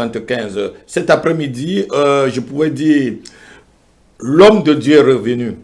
95. Cet après-midi, je pourrais dire, l'homme de Dieu est revenu.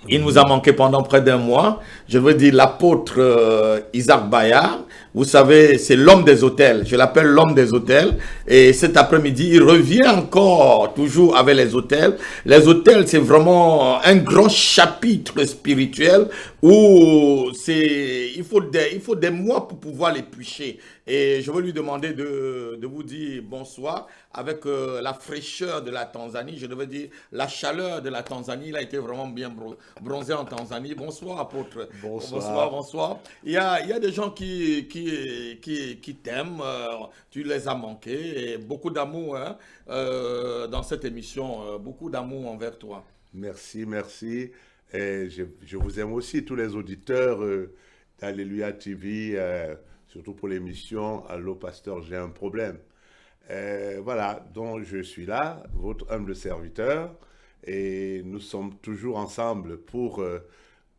Il nous a manqué pendant près d'un mois. Je veux dire l'apôtre Isaac Bayard. Vous savez, c'est l'homme des hôtels. Je l'appelle l'homme des hôtels. Et cet après-midi, il revient encore, toujours avec les hôtels. Les hôtels, c'est vraiment un grand chapitre spirituel où il faut des mois pour pouvoir les puicher. Et je veux lui demander de vous dire bonsoir avec la fraîcheur de la Tanzanie. Je devais dire la chaleur de la Tanzanie. Il a été vraiment bien bronzé en Tanzanie. Bonsoir, apôtre. Bonsoir, Bonsoir. bonsoir. Il y a des gens qui t'aiment. Tu les as manqués. Et beaucoup d'amour hein, dans cette émission. Beaucoup d'amour envers toi. Merci, merci. Et je vous aime aussi, tous les auditeurs d'Alléluia TV, surtout pour l'émission Allô Pasteur, j'ai un problème. Voilà, donc je suis là, votre humble serviteur, et nous sommes toujours ensemble pour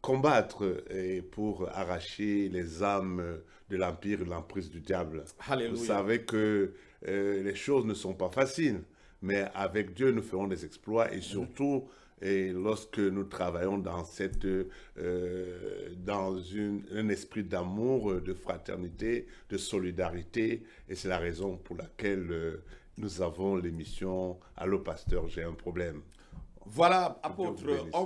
combattre et pour arracher les âmes de l'empire et de l'emprise du diable. Vous Alléluia. savez que les choses ne sont pas faciles, mais avec Dieu, nous ferons des exploits et surtout, et lorsque nous travaillons dans un esprit d'amour, de fraternité, de solidarité, et c'est la raison pour laquelle nous avons l'émission Allô Pasteur, j'ai un problème. Voilà, Que Dieu vous apôtre, bénisse. on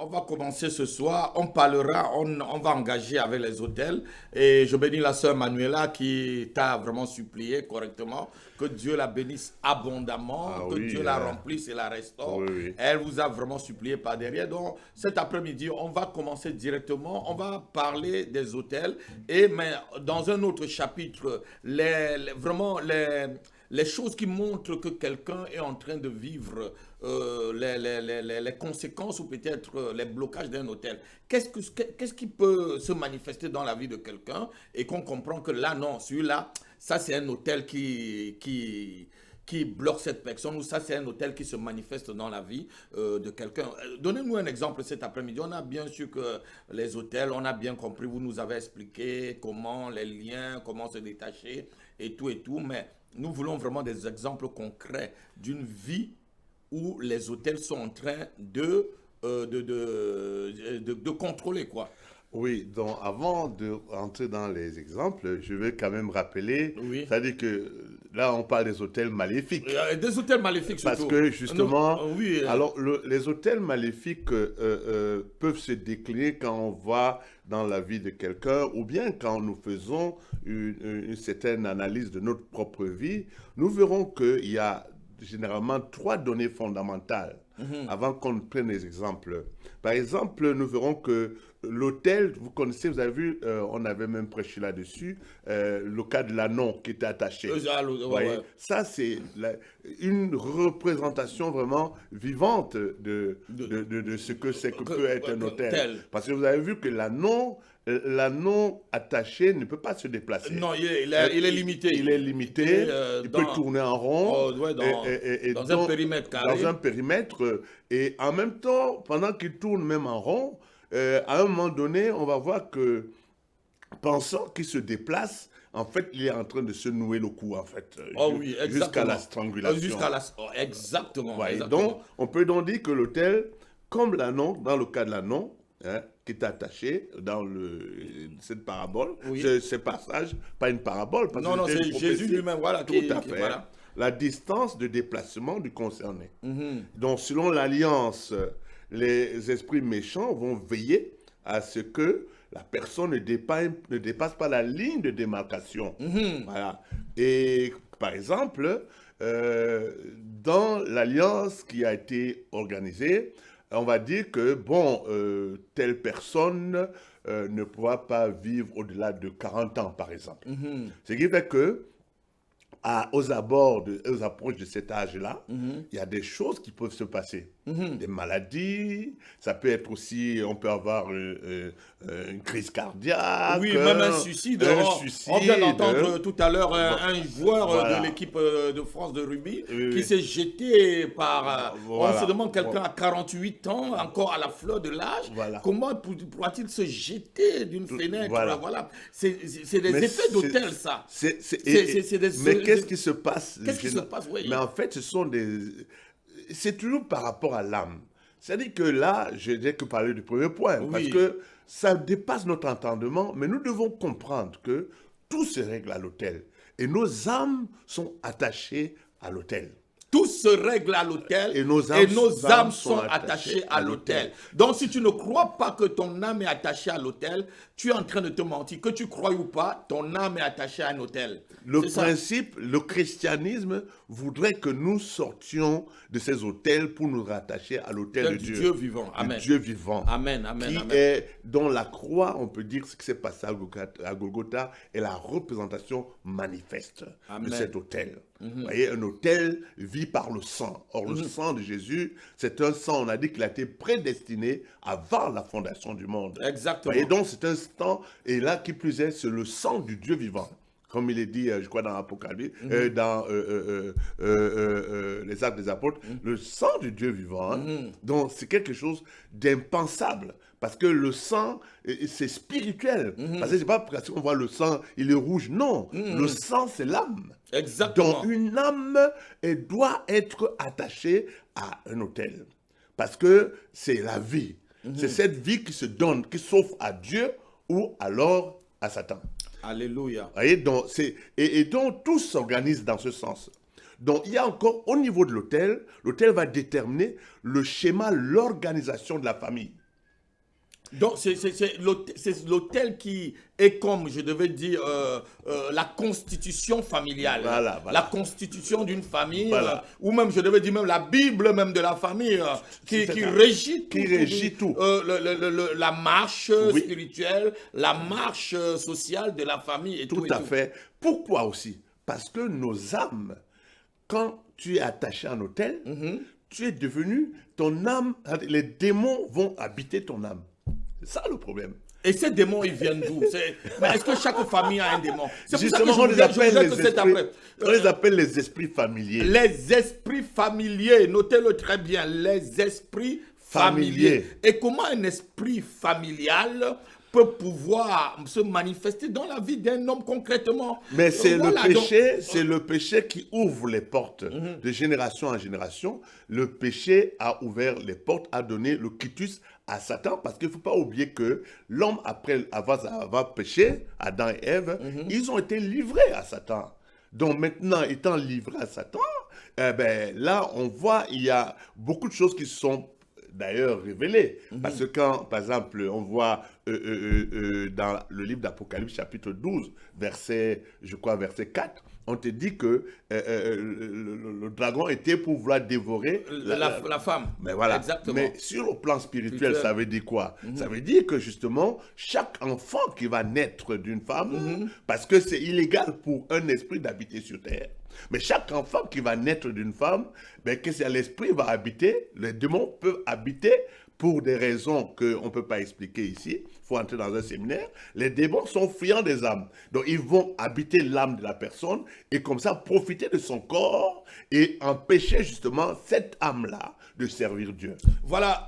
va commencer ce soir. On parlera, on va engager avec les hôtels. Et je bénis la sœur Manuela qui t'a vraiment supplié correctement. Que Dieu la bénisse abondamment, Ah que oui, Dieu la remplisse et la restaure. oui, oui. Elle vous a vraiment supplié par derrière. Donc, cet après-midi, on va commencer directement. On va parler des hôtels. Mais dans un autre chapitre, vraiment les choses qui montrent que quelqu'un est en train de vivre les conséquences ou peut-être les blocages d'un hôtel. Qu'est-ce qui peut se manifester dans la vie de quelqu'un et qu'on comprend que là, non, celui-là, ça c'est un hôtel qui bloque cette personne ou ça c'est un hôtel qui se manifeste dans la vie de quelqu'un. Donnez-nous un exemple cet après-midi. On a bien su que les hôtels, on a bien compris, vous nous avez expliqué comment les liens, comment se détacher et tout, mais nous voulons vraiment des exemples concrets d'une vie où les hôtels sont en train de contrôler, quoi. Oui, donc avant de rentrer dans les exemples, je vais quand même rappeler, Oui. c'est-à-dire que là, on parle des hôtels maléfiques. Des hôtels maléfiques Parce surtout. que justement, Oui. alors les hôtels maléfiques peuvent se décliner quand on va dans la vie de quelqu'un ou bien quand nous faisons une certaine analyse de notre propre vie, nous verrons qu'il y a généralement trois données fondamentales avant qu'on ne prenne les exemples. Par exemple, nous verrons que l'hôtel, vous connaissez, vous avez vu, on avait même prêché là-dessus, le cas de l'anneau qui était attaché. Ouais, Voyez, ouais. ça, c'est une représentation vraiment vivante de ce que c'est que peut être un hôtel. Parce que vous avez vu que l'anneau attaché ne peut pas se déplacer. Non, il est limité. Il est limité, il peut tourner en rond. Ouais, dans un périmètre carré. Dans un périmètre. Et en même temps, pendant qu'il tourne même en rond, à un moment donné, on va voir que, pensant qu'il se déplace, en fait, il est en train de se nouer le cou, en fait, Oh oui, exactement. jusqu'à la strangulation. Exactement. Ouais, Exactement. donc, on peut donc dire que l'hôtel, comme l'anneau, dans le cas de l'anneau, hein, qui est attaché dans cette parabole, Oui. ce passage, pas une parabole, parce Non, que c'était c'est une prophétie. Jésus lui-même, voilà. Tout à fait. Voilà. La distance de déplacement du concerné. Donc, selon l'alliance, les esprits méchants vont veiller à ce que la personne ne dépasse pas la ligne de démarcation. Voilà. Et par exemple, dans l'alliance qui a été organisée, on va dire que, bon, telle personne ne pourra pas vivre au-delà de 40 ans, par exemple. Ce qui fait que, aux approches de cet âge-là, il y a des choses qui peuvent se passer. Des maladies, ça peut être aussi, on peut avoir une crise cardiaque. Oui, même un suicide. On vient d'entendre tout à l'heure un joueur Voilà. de l'équipe de France de rugby qui s'est jeté par... Voilà. On se demande quelqu'un à 48 ans, encore à la fleur de l'âge, Voilà. comment pourra-t-il se jeter d'une fenêtre? Voilà. Voilà. C'est des Mais effets d'hôtel, ça. C'est C'est des mais qu'est-ce qui se passe? Qu'est-ce qui se passe, oui. Mais en fait, c'est toujours par rapport à l'âme. C'est-à-dire que là, je n'ai que parler du premier point, Oui. parce que ça dépasse notre entendement, mais nous devons comprendre que tout se règle à l'autel. Et nos âmes sont attachées à l'autel. Tout se règle à l'autel Et nos âmes sont attachées à l'autel. Donc si tu ne crois pas que ton âme est attachée à l'autel, tu es en train de te mentir. Que tu crois ou pas, ton âme est attachée à un autel. Le C'est ça. principe, le christianisme voudrait que nous sortions de ces autels pour nous rattacher à l'autel de Du Dieu. Dieu vivant. Du Amen. Dieu vivant. Amen, amen, Qui amen. est, dont la croix, on peut dire, ce qui s'est passé à Golgotha, est la représentation manifeste Amen. de cet autel. Vous voyez, un autel vit par le sang. Or, le sang de Jésus, c'est un sang, on a dit qu'il a été prédestiné avant la fondation du monde. Exactement. Vous voyez, donc c'est un sang, et là, qui plus est, c'est le sang du Dieu vivant. Comme il est dit, je crois, dans l'Apocalypse, dans les Actes des Apôtres, le sang du Dieu vivant. Hein. Donc, c'est quelque chose d'impensable. Parce que le sang, c'est spirituel. Parce que c'est pas parce qu'on voit le sang, il est rouge. Non, le sang, c'est l'âme. Exactement. Donc, une âme, elle doit être attachée à un autel. Parce que c'est la vie. C'est cette vie qui se donne, qui s'offre à Dieu ou alors à Satan. Alléluia. Vous voyez, donc, et donc tout s'organise dans ce sens. Donc il y a encore, au niveau de l'autel va déterminer le schéma, l'organisation de la famille. Donc, c'est l'autel qui est comme, je devais dire, la constitution familiale. Voilà. La constitution d'une famille, Voilà. ou même, je devais dire, même la Bible même de la famille, qui C'est ça. régit tout. Qui régit tout. La marche Oui. spirituelle, la marche sociale de la famille et tout. Tout à fait. Pourquoi aussi? Parce que nos âmes, quand tu es attaché à un autel, tu es devenu, ton âme, les démons vont habiter ton âme. C'est ça le problème. Et ces démons, ils viennent d'où? Mais est-ce que chaque famille a un démon? C'est pour ça Justement, on que les appelle je les vous cet esprits, après. on les appelle les esprits familiers. Les esprits familiers, notez-le très bien, les esprits familiers. Et comment un esprit familial peut pouvoir se manifester dans la vie d'un homme concrètement? Mais c'est Voilà, le donc- péché, c'est le péché qui ouvre les portes de génération en génération. Le péché a ouvert les portes, a donné le quitus à Satan, parce qu'il ne faut pas oublier que l'homme, après avoir péché, Adam et Ève, ils ont été livrés à Satan. Donc maintenant, étant livrés à Satan, là, on voit, il y a beaucoup de choses qui sont d'ailleurs révélées. Parce que quand, par exemple, on voit dans le livre d'Apocalypse, chapitre 12, verset 4, on te dit que le dragon était pour vouloir dévorer la femme. Mais voilà. Exactement. Mais sur le plan spirituel, Spirituel. ça veut dire quoi? Ça veut dire que justement, chaque enfant qui va naître d'une femme, parce que c'est illégal pour un esprit d'habiter sur terre. Mais chaque enfant qui va naître d'une femme, qu'est-ce que l'esprit va habiter? Les démons peuvent habiter pour des raisons qu'on ne peut pas expliquer ici. Il faut entrer dans un séminaire. Les démons sont friands des âmes. Donc, ils vont habiter l'âme de la personne et comme ça, profiter de son corps et empêcher justement cette âme-là de servir Dieu. Voilà,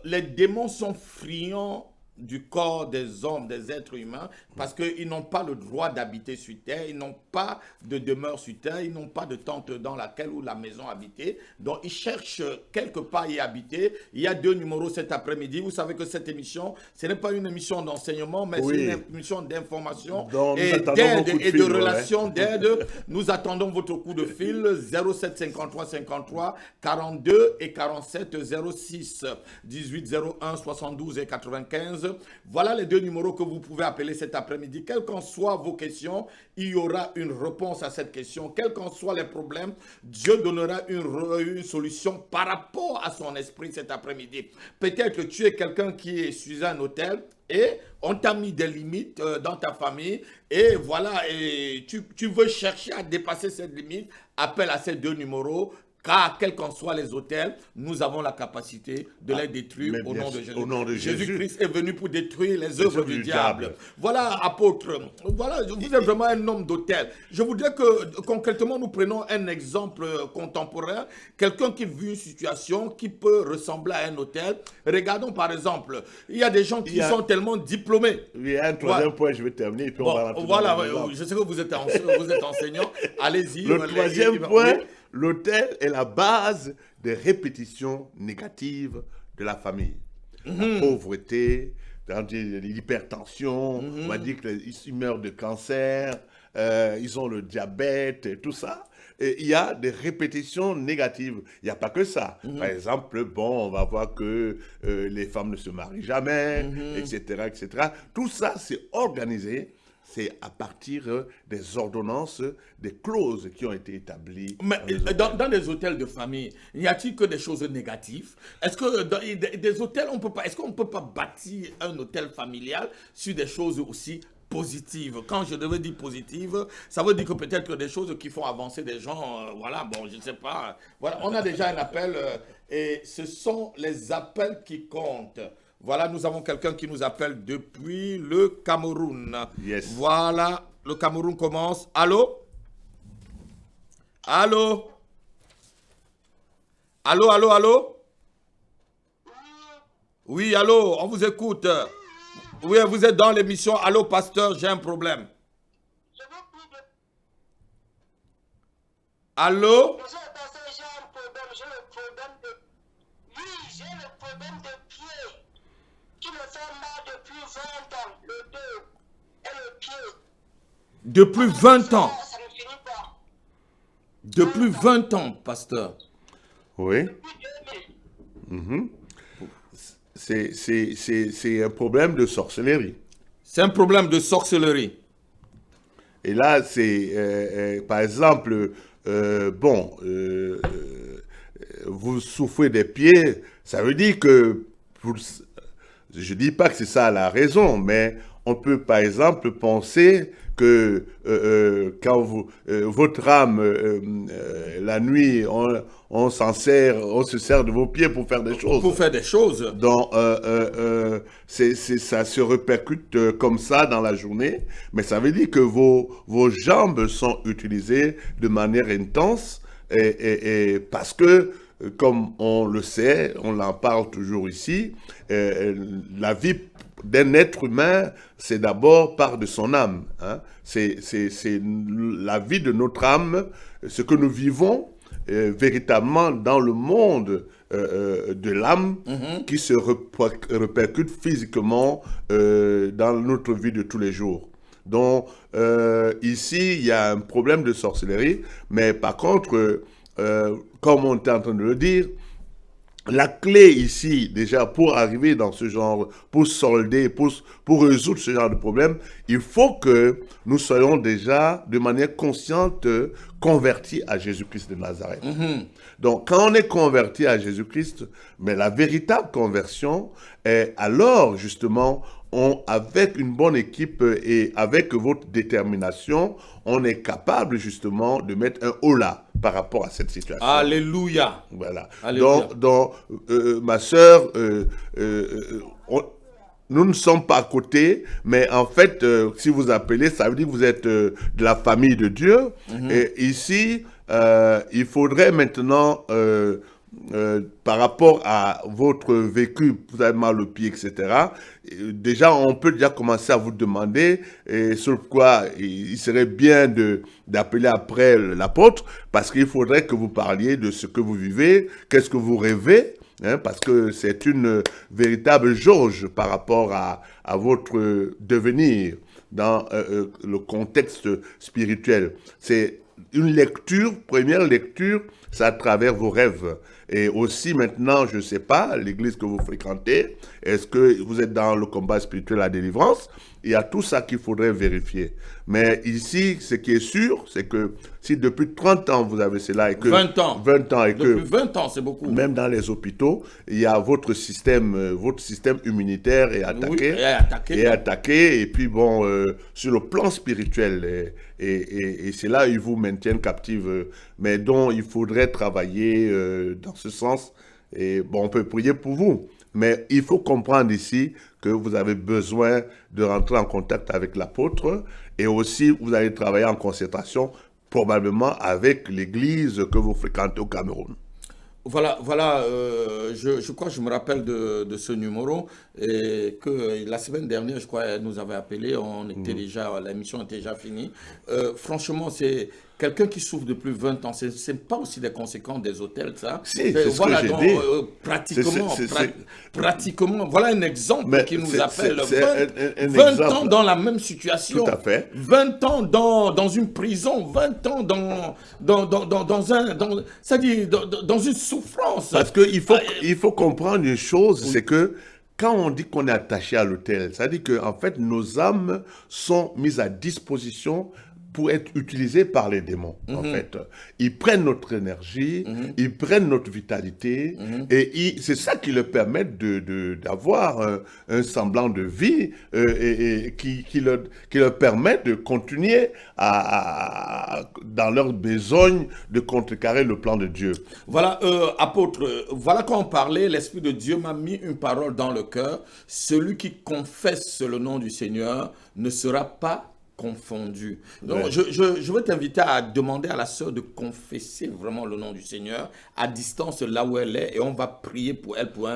les démons sont friands du corps des hommes, des êtres humains, parce qu'ils n'ont pas le droit d'habiter sur terre, ils n'ont pas de demeure sur terre, ils n'ont pas de tente dans laquelle ou la maison habitée. Donc, ils cherchent quelque part à y habiter. Il y a 2 numéros cet après-midi. Vous savez que cette émission, ce n'est pas une émission d'enseignement, mais Oui. c'est une émission d'information Donc, nous et attendons d'aide beaucoup de et de fil, ouais. relations, d'aide. Nous attendons votre coup de fil 07 53 53 42 et 47 06 18 01 72 et 95. Voilà les 2 numéros que vous pouvez appeler cet après-midi. Quelles qu'en soient vos questions, il y aura une réponse à cette question. Quels qu'en soient les problèmes, Dieu donnera une solution par rapport à son esprit cet après-midi. Peut-être que tu es quelqu'un qui est sur un hôtel et on t'a mis des limites dans ta famille et voilà, et tu veux chercher à dépasser cette limite. Appelle à ces 2 numéros car quels qu'en soient les autels, nous avons la capacité de les détruire mais au bien nom de sûr, Jésus. au nom de Jésus. Jésus-Christ est venu pour détruire les œuvres du diable. Voilà, apôtre, voilà, vous êtes vraiment un homme d'autel. Je voudrais que concrètement nous prenons un exemple contemporain, quelqu'un qui vit une situation qui peut ressembler à un autel. Regardons par exemple, il y a des gens qui sont tellement diplômés. Il y a un troisième point, je vais terminer. Et puis Bon, on va rentrer voilà, dans je sais que vous êtes enseignant. Allez-y. Le troisième point, oui. l'autel est la base des répétitions négatives de la famille. La pauvreté, l'hypertension, on va dire qu'ils meurent de cancer, ils ont le diabète, et tout ça. Et il y a des répétitions négatives. Il n'y a pas que ça. Par exemple, bon, on va voir que les femmes ne se marient jamais, etc., etc. Tout ça, c'est organisé. C'est à partir des ordonnances, des clauses qui ont été établies. Mais dans des hôtels de famille, n'y a-t-il que des choses négatives? Est-ce que dans des hôtels, est-ce qu'on ne peut pas bâtir un hôtel familial sur des choses aussi positives? Quand je devais dire positive, ça veut dire que peut-être des choses qui font avancer des gens, voilà, bon, je ne sais pas. Voilà, on a déjà un appel et ce sont les appels qui comptent. Voilà, nous avons quelqu'un qui nous appelle depuis le Cameroun. Yes. Voilà, le Cameroun commence. Allô? Allô? Allô, allô, allô? Oui, allô, on vous écoute. Oui, vous êtes dans l'émission. Allô, pasteur, j'ai un problème. Allô? Monsieur le pasteur, j'ai un problème. J'ai le problème de... Oui, j'ai le problème de pied qui me fait mal depuis 20 ans. Le dos et le pied. Depuis 20 ans. Ça ne finit pas. Depuis 20 ans, pasteur. Oui. Depuis 2000. C'est un problème de sorcellerie. C'est un problème de sorcellerie. Et là, c'est, par exemple, vous souffrez des pieds, ça veut dire que, je ne dis pas que c'est ça la raison, mais on peut, par exemple, penser que quand votre âme, la nuit, on se sert de vos pieds pour faire des choses. Pour faire des choses. Donc, ça se répercute comme ça dans la journée, mais ça veut dire que vos jambes sont utilisées de manière intense, et parce que, comme on le sait, on en parle toujours ici, la vie d'un être humain, c'est d'abord part de son âme. Hein? C'est la vie de notre âme, ce que nous vivons véritablement dans le monde de l'âme qui se répercute physiquement dans notre vie de tous les jours. Donc, ici, il y a un problème de sorcellerie, mais par contre, comme on est en train de le dire, la clé ici, déjà, pour arriver dans ce genre, pour solder, pour résoudre ce genre de problème, il faut que nous soyons déjà, de manière consciente, convertis à Jésus-Christ de Nazareth. Donc, quand on est converti à Jésus-Christ, mais la véritable conversion est alors, justement, avec une bonne équipe et avec votre détermination, on est capable justement de mettre un holà par rapport à cette situation. Alléluia. Voilà. Alléluia. Donc ma sœur, nous ne sommes pas à côté, mais en fait, si vous appelez, ça veut dire que vous êtes de la famille de Dieu. Et ici, il faudrait maintenant... par rapport à votre vécu, vous avez mal au pied, etc. Déjà, on peut déjà commencer à vous demander sur quoi il serait bien d'appeler après l'apôtre, parce qu'il faudrait que vous parliez de ce que vous vivez, qu'est-ce que vous rêvez, hein, parce que c'est une véritable jauge par rapport à votre devenir dans le contexte spirituel. C'est une lecture, première lecture, c'est à travers vos rêves. Et aussi maintenant, je ne sais pas, l'église que vous fréquentez, est-ce que vous êtes dans le combat spirituel, la délivrance? il y a tout ça qu'il faudrait vérifier. Mais ici, ce qui est sûr, c'est que si depuis 30 ans vous avez cela et que 20 ans. 20 ans et Depuis que 20 ans, c'est beaucoup. même dans les hôpitaux, il y a votre système immunitaire est attaqué, Oui, est attaqué, et puis bon, sur le plan spirituel, et c'est là ils vous maintiennent captive, mais dont il faudrait travailler dans ce sens. Et bon, on peut prier pour vous, mais il faut comprendre ici que vous avez besoin de rentrer en contact avec l'apôtre, et aussi vous allez travailler en concertation probablement avec l'église que vous fréquentez au Cameroun. Voilà, je crois que je me rappelle de ce numéro et que la semaine dernière, je crois, elle nous avait appelé, on était déjà, l'émission était déjà finie. Franchement, c'est quelqu'un qui souffre depuis 20 ans, c'est pas aussi des conséquences des hôtels, ça. C'est voilà, ce que donc, j'ai dit. pratiquement, voilà un exemple qui nous appelle. 20 ans dans la même situation. Tout à fait. 20 ans dans une prison, 20 ans dans une souffrance. Parce qu'il faut comprendre une chose, c'est que quand on dit qu'on est attaché à l'autel, ça veut dire qu'en fait, nos âmes sont mises à disposition pour être utilisés par les démons, en fait. Ils prennent notre énergie, ils prennent notre vitalité, et c'est ça qui leur permet d'avoir un semblant de vie et qui leur permet de continuer dans leur besogne de contrecarrer le plan de Dieu. Voilà, apôtre, voilà quand on parlait, l'Esprit de Dieu m'a mis une parole dans le cœur. Celui qui confesse le nom du Seigneur ne sera pas confondu. Donc, Ouais. je veux t'inviter à demander à la sœur de confesser vraiment le nom du Seigneur à distance là où elle est, et on va prier pour elle pour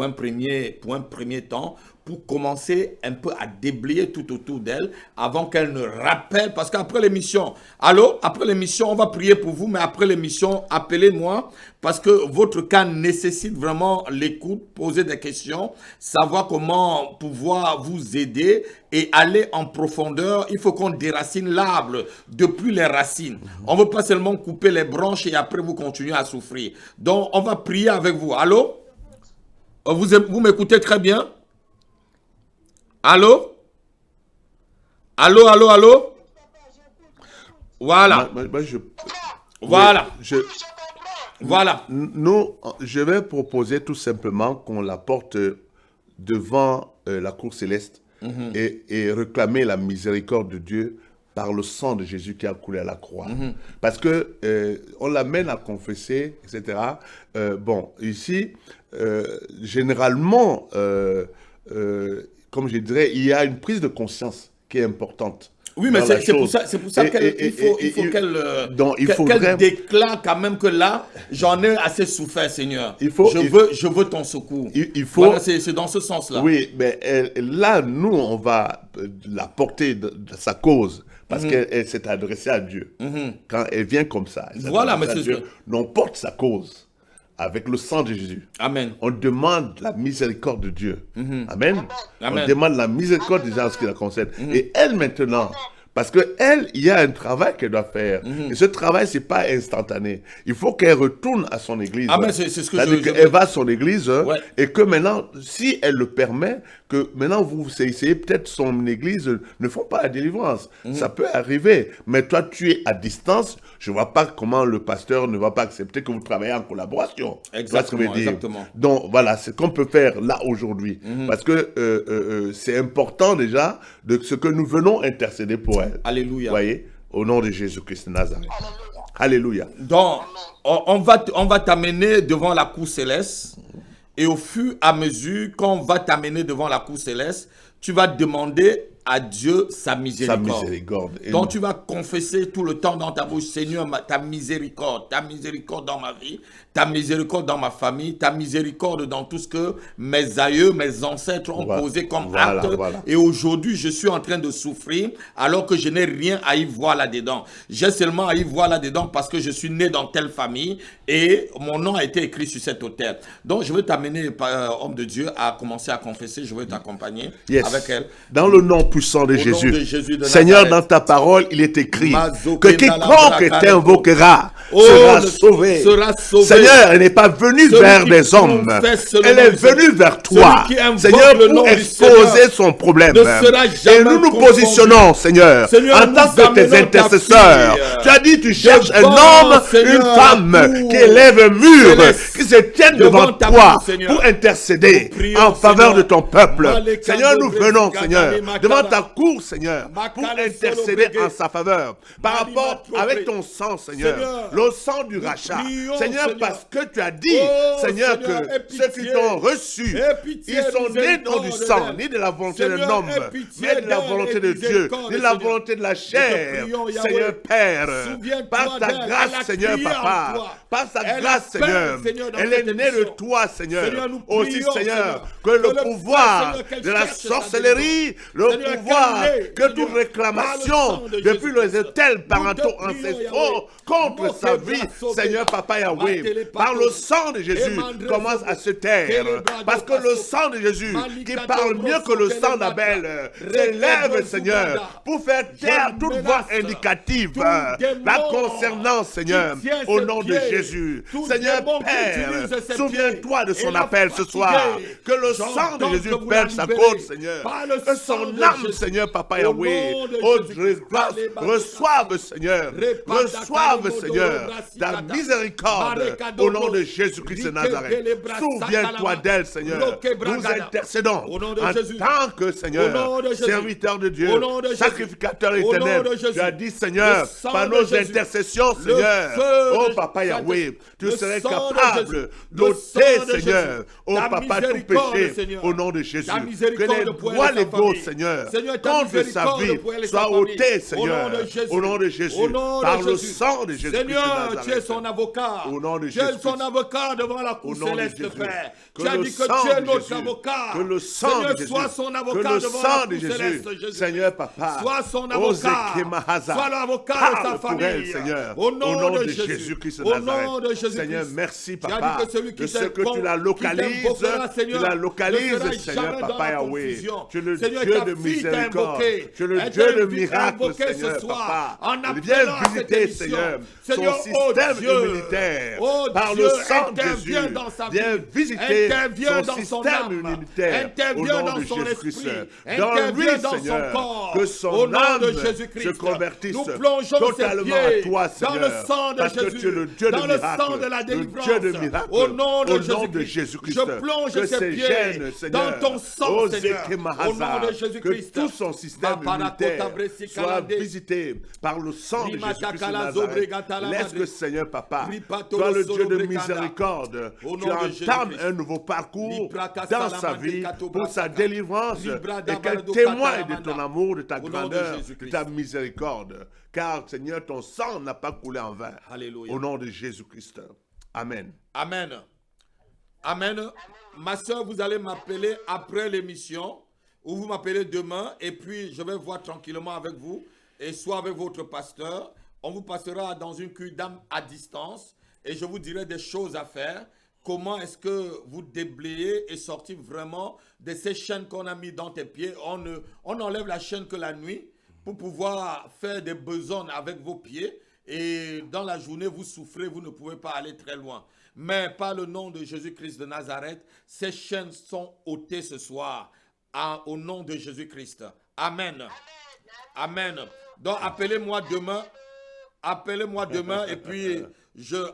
un premier temps, pour commencer un peu à déblayer tout autour d'elle avant qu'elle ne rappelle, parce qu'après l'émission, après l'émission, on va prier pour vous, mais après l'émission, appelez-moi, parce que votre cas nécessite vraiment l'écoute, poser des questions, savoir comment pouvoir vous aider et aller en profondeur. Il faut qu'on déracine l'arbre depuis les racines. On ne veut pas seulement couper les branches et après vous continuez à souffrir. Donc, on va prier avec vous. Allô? Vous m'écoutez très bien? Allô? Allô? Voilà. Voilà. Voilà. Je vais proposer tout simplement qu'on la porte devant la cour céleste et réclamer la miséricorde de Dieu par le sang de Jésus qui a coulé à la croix. Parce que on l'amène à confesser, etc. Bon, ici, généralement, comme je dirais, il y a une prise de conscience qui est importante. Oui, mais c'est pour ça qu'il faut qu'elle déclare quand même que là, j'en ai assez souffert, Seigneur. Je veux ton secours. Voilà, c'est dans ce sens-là. Oui, mais là, nous, on va la porter de sa cause. Parce qu'elle s'est adressée à Dieu. Quand elle vient comme ça, voilà, mais c'est on porte sa cause avec le sang de Jésus. Amen. On demande la miséricorde de Dieu. Amen. Amen. On demande la miséricorde de Dieu en ce qui la concerne. Et elle maintenant, parce qu'elle, il y a un travail qu'elle doit faire. Et ce travail, ce n'est pas instantané. Il faut qu'elle retourne à son église. Ah, mais c'est ce que elle va à son église et que maintenant, si elle le permet, que maintenant vous essayez, peut-être son église ne font pas la délivrance. Ça peut arriver. Mais toi, tu es à distance. Je ne vois pas comment le pasteur ne va pas accepter que vous travaillez en collaboration. Exactement. Donc voilà, c'est ce qu'on peut faire là aujourd'hui. Parce que c'est important déjà de ce que nous venons intercéder pour elle. Alléluia. Vous voyez, au nom de Jésus-Christ de Nazareth. Alléluia. Donc, on va t'amener devant la cour céleste. Et au fur et à mesure qu'on va t'amener devant la cour céleste, tu vas demander à Dieu sa miséricorde. Donc tu vas confesser tout le temps dans ta bouche, Seigneur, ta miséricorde dans ma vie, ta miséricorde dans ma famille, ta miséricorde dans tout ce que mes aïeux, mes ancêtres ont posé comme acte. Et aujourd'hui, je suis en train de souffrir alors que je n'ai rien à y voir là-dedans. J'ai seulement à y voir là-dedans parce que je suis né dans telle famille et mon nom a été écrit sur cet autel. Donc je veux t'amener, homme de Dieu, à commencer à confesser. Je veux t'accompagner avec elle. Dans le nom puissant de Au nom Jésus. de Jésus de Seigneur, Nazareth. dans ta parole, il est écrit Mazo que Kendala quiconque Brakadeko. t'invoquera Oh, sera le- sauvé. sera sauvé. Seigneur, elle n'est pas venue Celui vers qui des hommes. confesse le Elle nom est du Seigneur. venue vers Celui toi. qui invoque Seigneur, le nom pour du exposer Seigneur son problème. ne sera Et jamais nous nous confondu. positionnons, Seigneur, Seigneur, en nous tant que tes amenons ta intercesseurs. fille Tu as dit, tu cherches un devant, homme, Seigneur, une femme la cour qui élève un mur, céleste. qui se tienne Devant devant ta toi cour, Seigneur. pour intercéder Nous prions, en faveur Seigneur. de ton peuple. Malekando Seigneur, nous venons, Brezika Seigneur, Dali devant Makara. ta cour, Seigneur, pour Makale intercéder Solo en sa faveur. Par Mali rapport Matrope. avec ton sang, Seigneur, Seigneur, le sang du rachat. prions, Seigneur, Seigneur. parce que tu as dit, Oh, Seigneur, Seigneur, aie que ceux qui pitié. t'ont reçu, Aie pitié, ils sont nés non du miséricorde sang, d'elle. ni de la volonté d'un Seigneur, homme, aie pitié mais de la d'elle volonté et de Dieu, miséricorde, ni de la Seigneur. volonté de la Nous te chair. prions, Yahweh. Seigneur Père, Souviens-toi par ta d'elle. Elle grâce, a Seigneur crié en Papa, toi. par ta Elle grâce, appelle, Seigneur, Seigneur, dans elle est cette née de émission. toi, Seigneur. Seigneur, nous Aussi, prions, Seigneur, Seigneur, que que le le pouvoir Seigneur, qu'elle de la cherche sa sorcellerie, le Seigneur, pouvoir qu'elle l'ait, que toute Seigneur, réclamation par le sang de depuis les Jésus-Christ. autels parentaux Nous te prions, ancestraux Yahweh. contre sa Moke vie, brasso Seigneur bega. Papa Yahweh, Batele par le pato. sang de Jésus, Emandre commence sobo. à se taire. Telebrado Parce que le paso. sang de Jésus, qui Malika parle dobro mieux que le sokele sang matra. d'Abel, Reke s'élève, bro Seigneur, subada. pour faire taire Je toute voix menace indicative tout la démon concernant, Seigneur, qui tient au ses nom de pieds, Jésus. tout Seigneur démon qui Père, utilise ses souviens-toi de pieds son et l'a appel ce fatigué. soir. Que le sang de J'entends Jésus que vous perde la sa libérez côte, Seigneur. par le Que sang son de âme, Jésus. Seigneur Papa Au Yahweh, nom de oh, Jésus-Christ. reçoive, Seigneur, Repata reçoive, kalimo Seigneur, doro ta brasikata. miséricorde Marekado au nom de bros. Jésus-Christ de Rike Nazareth. bele brasa Souviens-toi kalama. d'elle, Seigneur. Roke Nous bragada. intercédons Au nom de en Jésus. tant que, Au nom Seigneur, de Jésus. serviteur de Dieu, Au nom de Jésus. sacrificateur Au nom éternel. de Jésus. Tu as dit, Seigneur, Le sang par de nos Jésus. intercessions, Le Seigneur, feu oh de Papa Yahweh, tu le serais sang de capable Jésus. Le d'ôter, sang de Seigneur, Jésus. oh Ta Papa, tout miséricorde, péché Seigneur. au nom de Jésus. Ta Que miséricorde les pour elle droits et sa légaux, famille. Seigneur, Seigneur, ta contre sa miséricorde vie pour elle et sa soient famille. ôtés, Au Seigneur, nom de Jésus. au nom de Jésus, Au nom de par le Jésus. sang de Jésus-Christ de Seigneur, tu es Nazareth. son avocat. Au nom de Tu es Jésus-Christ. son avocat devant la cour Au nom de céleste, Jésus. Père. Que Tu as le dit que sang tu es de notre Jésus. avocat. Que le sang Seigneur, de Jésus. sois son Que avocat le devant sang la de cour Jésus. céleste, Jésus. Seigneur Papa. Sois son Ose avocat. Kemahaza. Sois l'avocat de Parle sa pour famille. elle, Seigneur. Au nom de Jésus-Christ de Au Nazareth. nom de Jésus-Christ. Seigneur, merci Tu as Papa. dit que celui qui De ce que tu la qui localises, t'invoquera, tu Seigneur, la ne localises, sera Seigneur jamais dans Papa la Yahweh. confusion. Tu es le Seigneur, Dieu ta de fille t'a miséricorde. invoqué. Tu es le Elle Dieu t'a de invité, miracles, invoqué ce Seigneur soir, Papa. en Viens appelant à cette visiter, émission. Seigneur, Seigneur, son oh système Dieu, immunitaire. oh Par Dieu, le sang de interviens Jésus. dans sa Viens vie. visiter Interviens son dans son système âme. immunitaire. Interviens Au nom dans de son Jésus-Christ. esprit. Dans lui, Interviens dans son Seigneur, corps. que son Au nom âme de Jésus-Christ. se convertisse Nous plongeons totalement ses pieds à toi, dans Seigneur. le sang de Parce que Jésus. tu es le Dieu de dans le miracles, sang de la le délivrance. Dieu de miracles. Au nom de Au nom de Jésus-Christ. Jésus-Christ. Je plonge Que ses ces pieds gènes, Seigneur, dans ton sang, oh, Seigneur. Zekemahaza, Au nom de que Jésus-Christ. tout son système immunitaire soit visité par le sang de Jésus-Christ de Nazareth. Laisse que, Seigneur Papa, toi le Dieu de miséricorde, Au tu nom de entames Jésus-christ. un nouveau parcours Librata dans sa salamande vie kato pour sa brasaka. délivrance Librada et qu'elle barado témoigne de katalamanda. ton amour, de ta Au nom de grandeur, de Jésus-Christ. ta miséricorde. Car, Seigneur, ton sang n'a pas coulé en vain. Alléluia. Au nom de Jésus-Christ. Amen. Amen. Amen. Ma soeur, vous allez m'appeler après l'émission, ou vous m'appelez demain, et puis je vais voir tranquillement avec vous, et soit avec votre pasteur. On vous passera dans une cure d'âme à distance, et je vous dirai des choses à faire. Comment est-ce que vous déblayez et sortir vraiment de ces chaînes qu'on a mis dans tes pieds. On enlève la chaîne que la nuit pour pouvoir faire des besognes avec vos pieds. Et dans la journée, vous souffrez, vous ne pouvez pas aller très loin. Mais par le nom de Jésus-Christ de Nazareth, ces chaînes sont ôtées ce soir. Au nom de Jésus-Christ. Amen. Amen. Donc appelez-moi demain. Appelez-moi demain et puis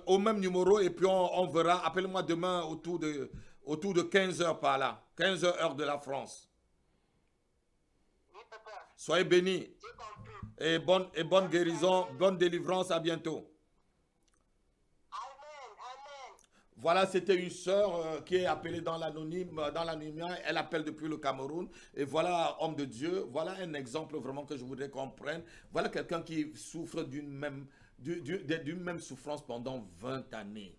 au même numéro et puis on verra. Appelez-moi demain autour de 15 heures par là. 15 heures heure de la France. Soyez bénis. Et bonne guérison, bonne délivrance. À bientôt. Voilà, c'était une sœur qui est appelée dans l'anonymat. Elle appelle depuis le Cameroun. Et voilà, homme de Dieu, voilà un exemple vraiment que je voudrais qu'on prenne. Voilà quelqu'un qui souffre d'une même souffrance pendant 20 années.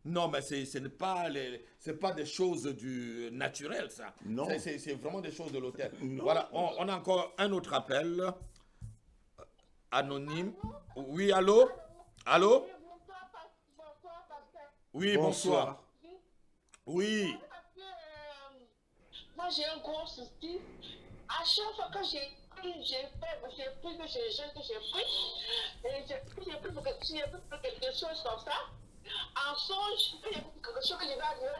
Non, mais ce n'est pas, des choses du naturel, ça. Non. C'est vraiment des choses de l'autel. Voilà, on a encore un autre appel. Anonyme. Oui, allô? Allô? Oui, bonsoir. Oui. Moi, j'ai un gros souci. À chaque fois que j'ai pris, que j'ai jeûné, que j'ai pris, et j'ai pris pour quelque chose comme ça, en songe, il y a quelque chose que je vais arriver,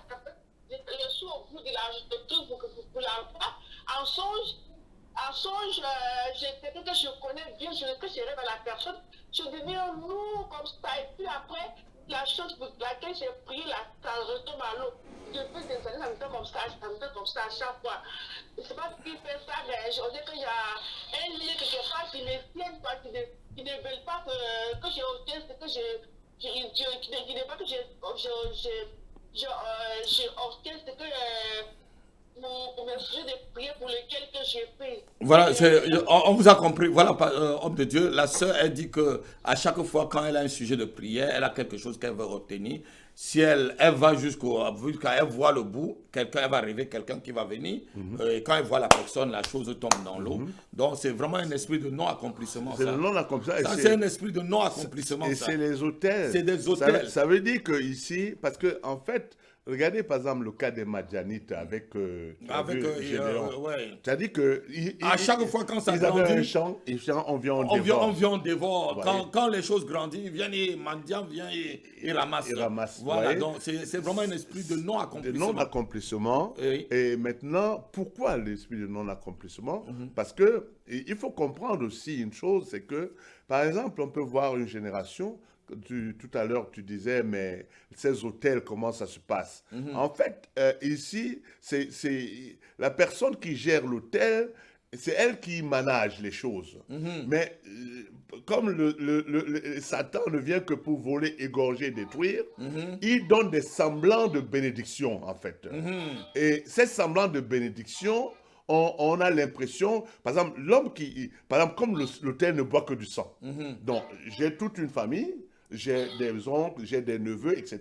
je suis au bout de la truc pour l'emploi. En songe, j'ai quelqu'un que je connais bien, que je rêve à la personne, je deviens lourd comme ça, et puis après, la chose pour laquelle j'ai prié, ça retombe à l'eau. Depuis des années, ça me fait comme ça à chaque fois. Je ne sais pas ce qui fait ça, mais on dirait qu'il y a un lien quelque part qui me tient, qui ne veut pas que j'ai obtenu ce que qui ne veut pas que j'ai obtenu ce que pour mes sujets de prière pour lesquels que j'ai pris. Voilà, on vous a compris. Voilà, homme de Dieu, la sœur, elle dit que à chaque fois quand elle a un sujet de prière, elle a quelque chose qu'elle veut obtenir. Si elle va jusqu'au bout, quand elle voit le bout, elle va arriver, quelqu'un qui va venir, et quand elle voit la personne, la chose tombe dans l'eau. Donc c'est vraiment un esprit de non-accomplissement. C'est le non-accomplissement. C'est un esprit de non-accomplissement. Et c'est les hôtels. C'est des hôtels. Ça veut dire que ici, parce que en fait, regardez par exemple le cas des Madianites avec Gédéon. Ouais. C'est-à-dire que à chaque fois quand ça ils grandit, avaient un champ, on vient, on dévore. On vient, on dévore. Ouais. Quand les choses grandissent, Mandian vient et ramasse. Il ramasse. Voilà, ouais. donc c'est vraiment un esprit de non-accomplissement. De non-accomplissement. Oui. Et maintenant, pourquoi l'esprit de non-accomplissement? Parce que il faut comprendre aussi une chose, c'est que, par exemple, on peut voir une génération. Tout à l'heure, tu disais, mais ces hôtels, comment ça se passe? En fait, ici, c'est la personne qui gère l'hôtel, c'est elle qui manage les choses. Mais comme le Satan ne vient que pour voler, égorger, détruire, il donne des semblants de bénédiction, en fait. Et ces semblants de bénédiction, on a l'impression, par exemple, comme l'hôtel ne boit que du sang. Donc, j'ai toute une famille. J'ai des oncles, j'ai des neveux, etc.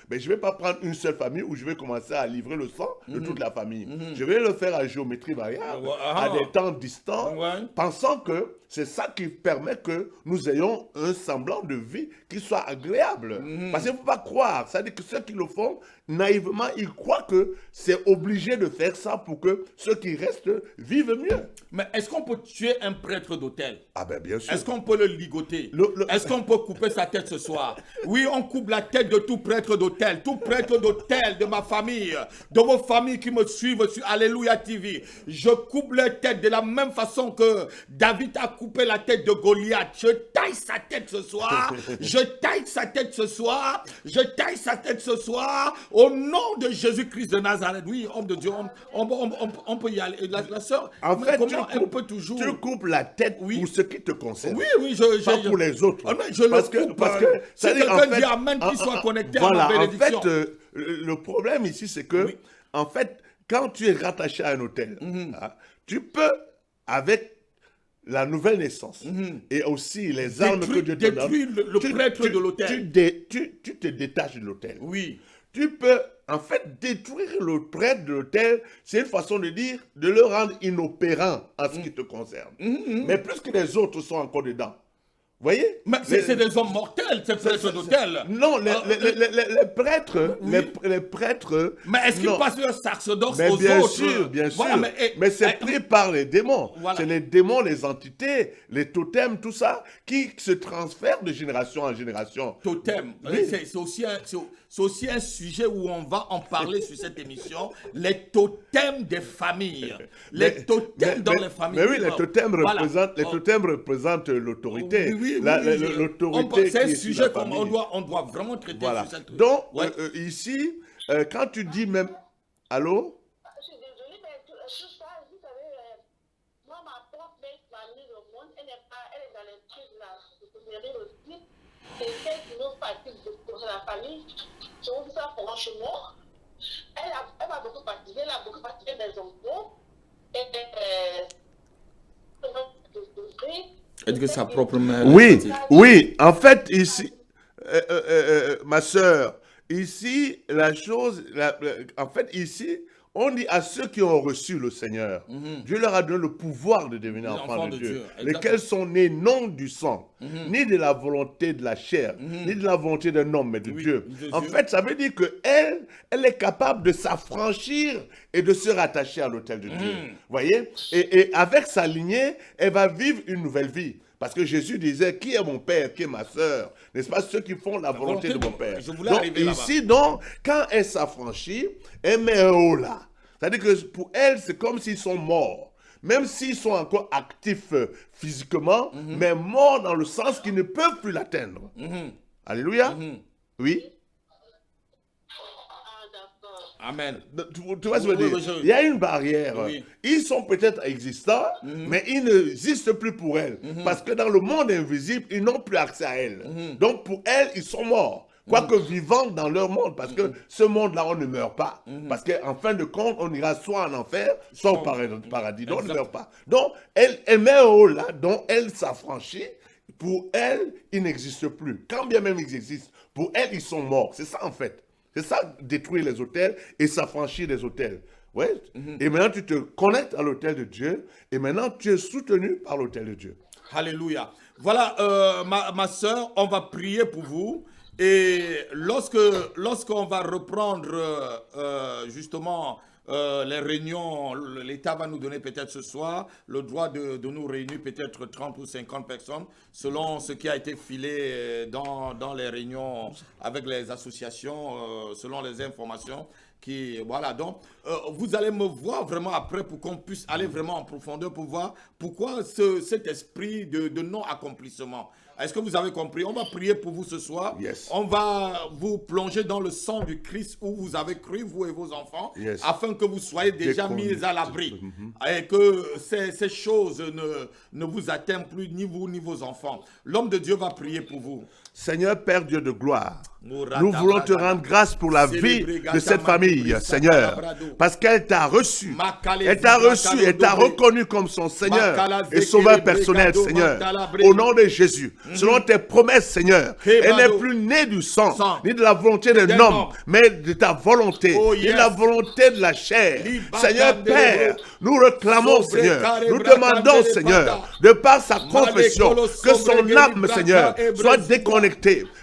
Mais je ne vais pas prendre une seule famille où je vais commencer à livrer le sang de toute la famille. Je vais le faire à géométrie variable, à des temps distants, pensant que c'est ça qui permet que nous ayons un semblant de vie qui soit agréable. Parce qu'il ne faut pas croire. C'est-à-dire que ceux qui le font, naïvement, ils croient que c'est obligé de faire ça pour que ceux qui restent vivent mieux. Mais est-ce qu'on peut tuer un prêtre d'hôtel? Ah ben bien sûr. Est-ce qu'on peut le ligoter? Est-ce qu'on peut couper sa tête ce soir? Oui, on coupe la tête de tout prêtre d'hôtel de ma famille, de vos familles qui me suivent sur Alléluia TV. Je coupe leur tête de la même façon que David a coupé la tête de Goliath. Je taille sa tête ce soir. Je taille sa tête ce soir. Je taille sa tête ce soir. Au nom de Jésus-Christ de Nazareth. Oui, homme de Dieu, on peut y aller. La sœur, en fait, tu coupes la tête pour ce qui te concerne. Oui, pas pour les autres. Je le coupe. Parce que si quelqu'un dit Amen, qu'il soit connecté à ma bénédiction. En fait, le problème ici, c'est que, en fait, quand tu es rattaché à un hôtel, tu peux, avec la nouvelle naissance et aussi les armes que Dieu te donne, détruire le prêtre de l'hôtel. Tu te détaches de l'hôtel. Oui. Tu peux, en fait, détruire le prêtre de l'hôtel, c'est une façon de dire, de le rendre inopérant en ce qui te concerne. Mais plus que les autres sont encore dedans. Vous voyez? Mais c'est des hommes mortels, ces prêtres d'hôtel. Non, les prêtres, les prêtres... Mais est-ce qu'ils passent leur sacerdoce aux bien autres? Sûr, bien sûr. Voilà, mais c'est pris par les démons. Voilà. C'est les démons, les entités, les totems, tout ça, qui se transfèrent de génération en génération. Totem, Oui. c'est aussi un sujet où on va en parler sur cette émission. Les totems des familles. Les totems dans les familles. Mais oui, les totems Voilà. représentent l'autorité. Oui, l'autorité. C'est un sujet qu'on doit vraiment traiter. Voilà. Sur cette... Donc, ici, quand tu dis même... Allô? Je suis désolée, mais tout ça, vous savez, moi, ma propre mère m'a mis au monde, elle est dans les trucs là, de aussi. C'est celle qui nous fatigue pour la famille. Je vous dis ça franchement. Elle m'a beaucoup fatigué, elle a beaucoup fatigué mes enfants. Est-ce que sa propre mère... Oui, en fait, ici, ma soeur, ici, la chose, en fait, ici, On dit à ceux qui ont reçu le Seigneur, Dieu leur a donné le pouvoir de devenir enfants de Dieu, lesquels sont nés non du sang, ni de la volonté de la chair, ni de la volonté d'un homme, mais de Dieu. En fait, ça veut dire qu'elle, elle est capable de s'affranchir et de se rattacher à l'autel de Dieu. Voyez? Et avec sa lignée, elle va vivre une nouvelle vie. Parce que Jésus disait, qui est mon père, qui est ma sœur? N'est-ce pas ceux qui font la volonté de mon père? Donc ici, donc, quand elle s'affranchit, elle met un haut là. C'est-à-dire que pour elle, c'est comme s'ils sont morts. Même s'ils sont encore actifs physiquement, mais morts dans le sens qu'ils ne peuvent plus l'atteindre. Alléluia. Oui. Amen. Tu vois ce que je veux dire? Il y a une barrière. Ils sont peut-être existants, mais ils n'existent plus pour elle. Parce que dans le monde invisible, ils n'ont plus accès à elle. Donc pour elle, ils sont morts. Quoique vivants dans leur monde. Parce que ce monde-là, on ne meurt pas. Parce qu'en fin de compte, on ira soit en enfer, soit au paradis. Donc on ne meurt pas. Donc elle met un haut là, dont elle s'affranchit. Pour elle, ils n'existent plus. Quand bien même ils existent, pour elle, ils sont morts. C'est ça en fait. C'est ça, détruire les autels et s'affranchir des autels. Ouais. Et maintenant, tu te connectes à l'autel de Dieu et maintenant, tu es soutenu par l'autel de Dieu. Alléluia. Voilà, ma soeur, on va prier pour vous. Et lorsqu'on va reprendre justement les réunions, l'État va nous donner peut-être ce soir le droit de nous réunir peut-être 30 ou 50 personnes selon ce qui a été filé dans les réunions avec les associations, selon les informations qui, voilà. Donc, vous allez me voir vraiment après pour qu'on puisse aller vraiment en profondeur pour voir pourquoi cet esprit de non-accomplissement. Est-ce que vous avez compris? On va prier pour vous ce soir. Yes. On va vous plonger dans le sang du Christ où vous avez cru, vous et vos enfants, yes, afin que vous soyez déjà mis à l'abri. Et que ces choses ne vous atteignent plus, ni vous, ni vos enfants. L'homme de Dieu va prier pour vous. Seigneur Père Dieu de gloire, nous voulons te rendre grâce pour la vie de cette famille, Seigneur, parce qu'elle t'a reçu, elle t'a reconnu comme son Seigneur et Sauveur personnel, Seigneur, au nom de Jésus. Selon tes promesses, Seigneur, elle n'est plus née du sang, ni de la volonté d'un homme, mais de ta volonté, ni de la volonté de la chair. Seigneur Père, nous réclamons, Seigneur, nous demandons, Seigneur, de par sa confession, que son âme, Seigneur, soit déconnectée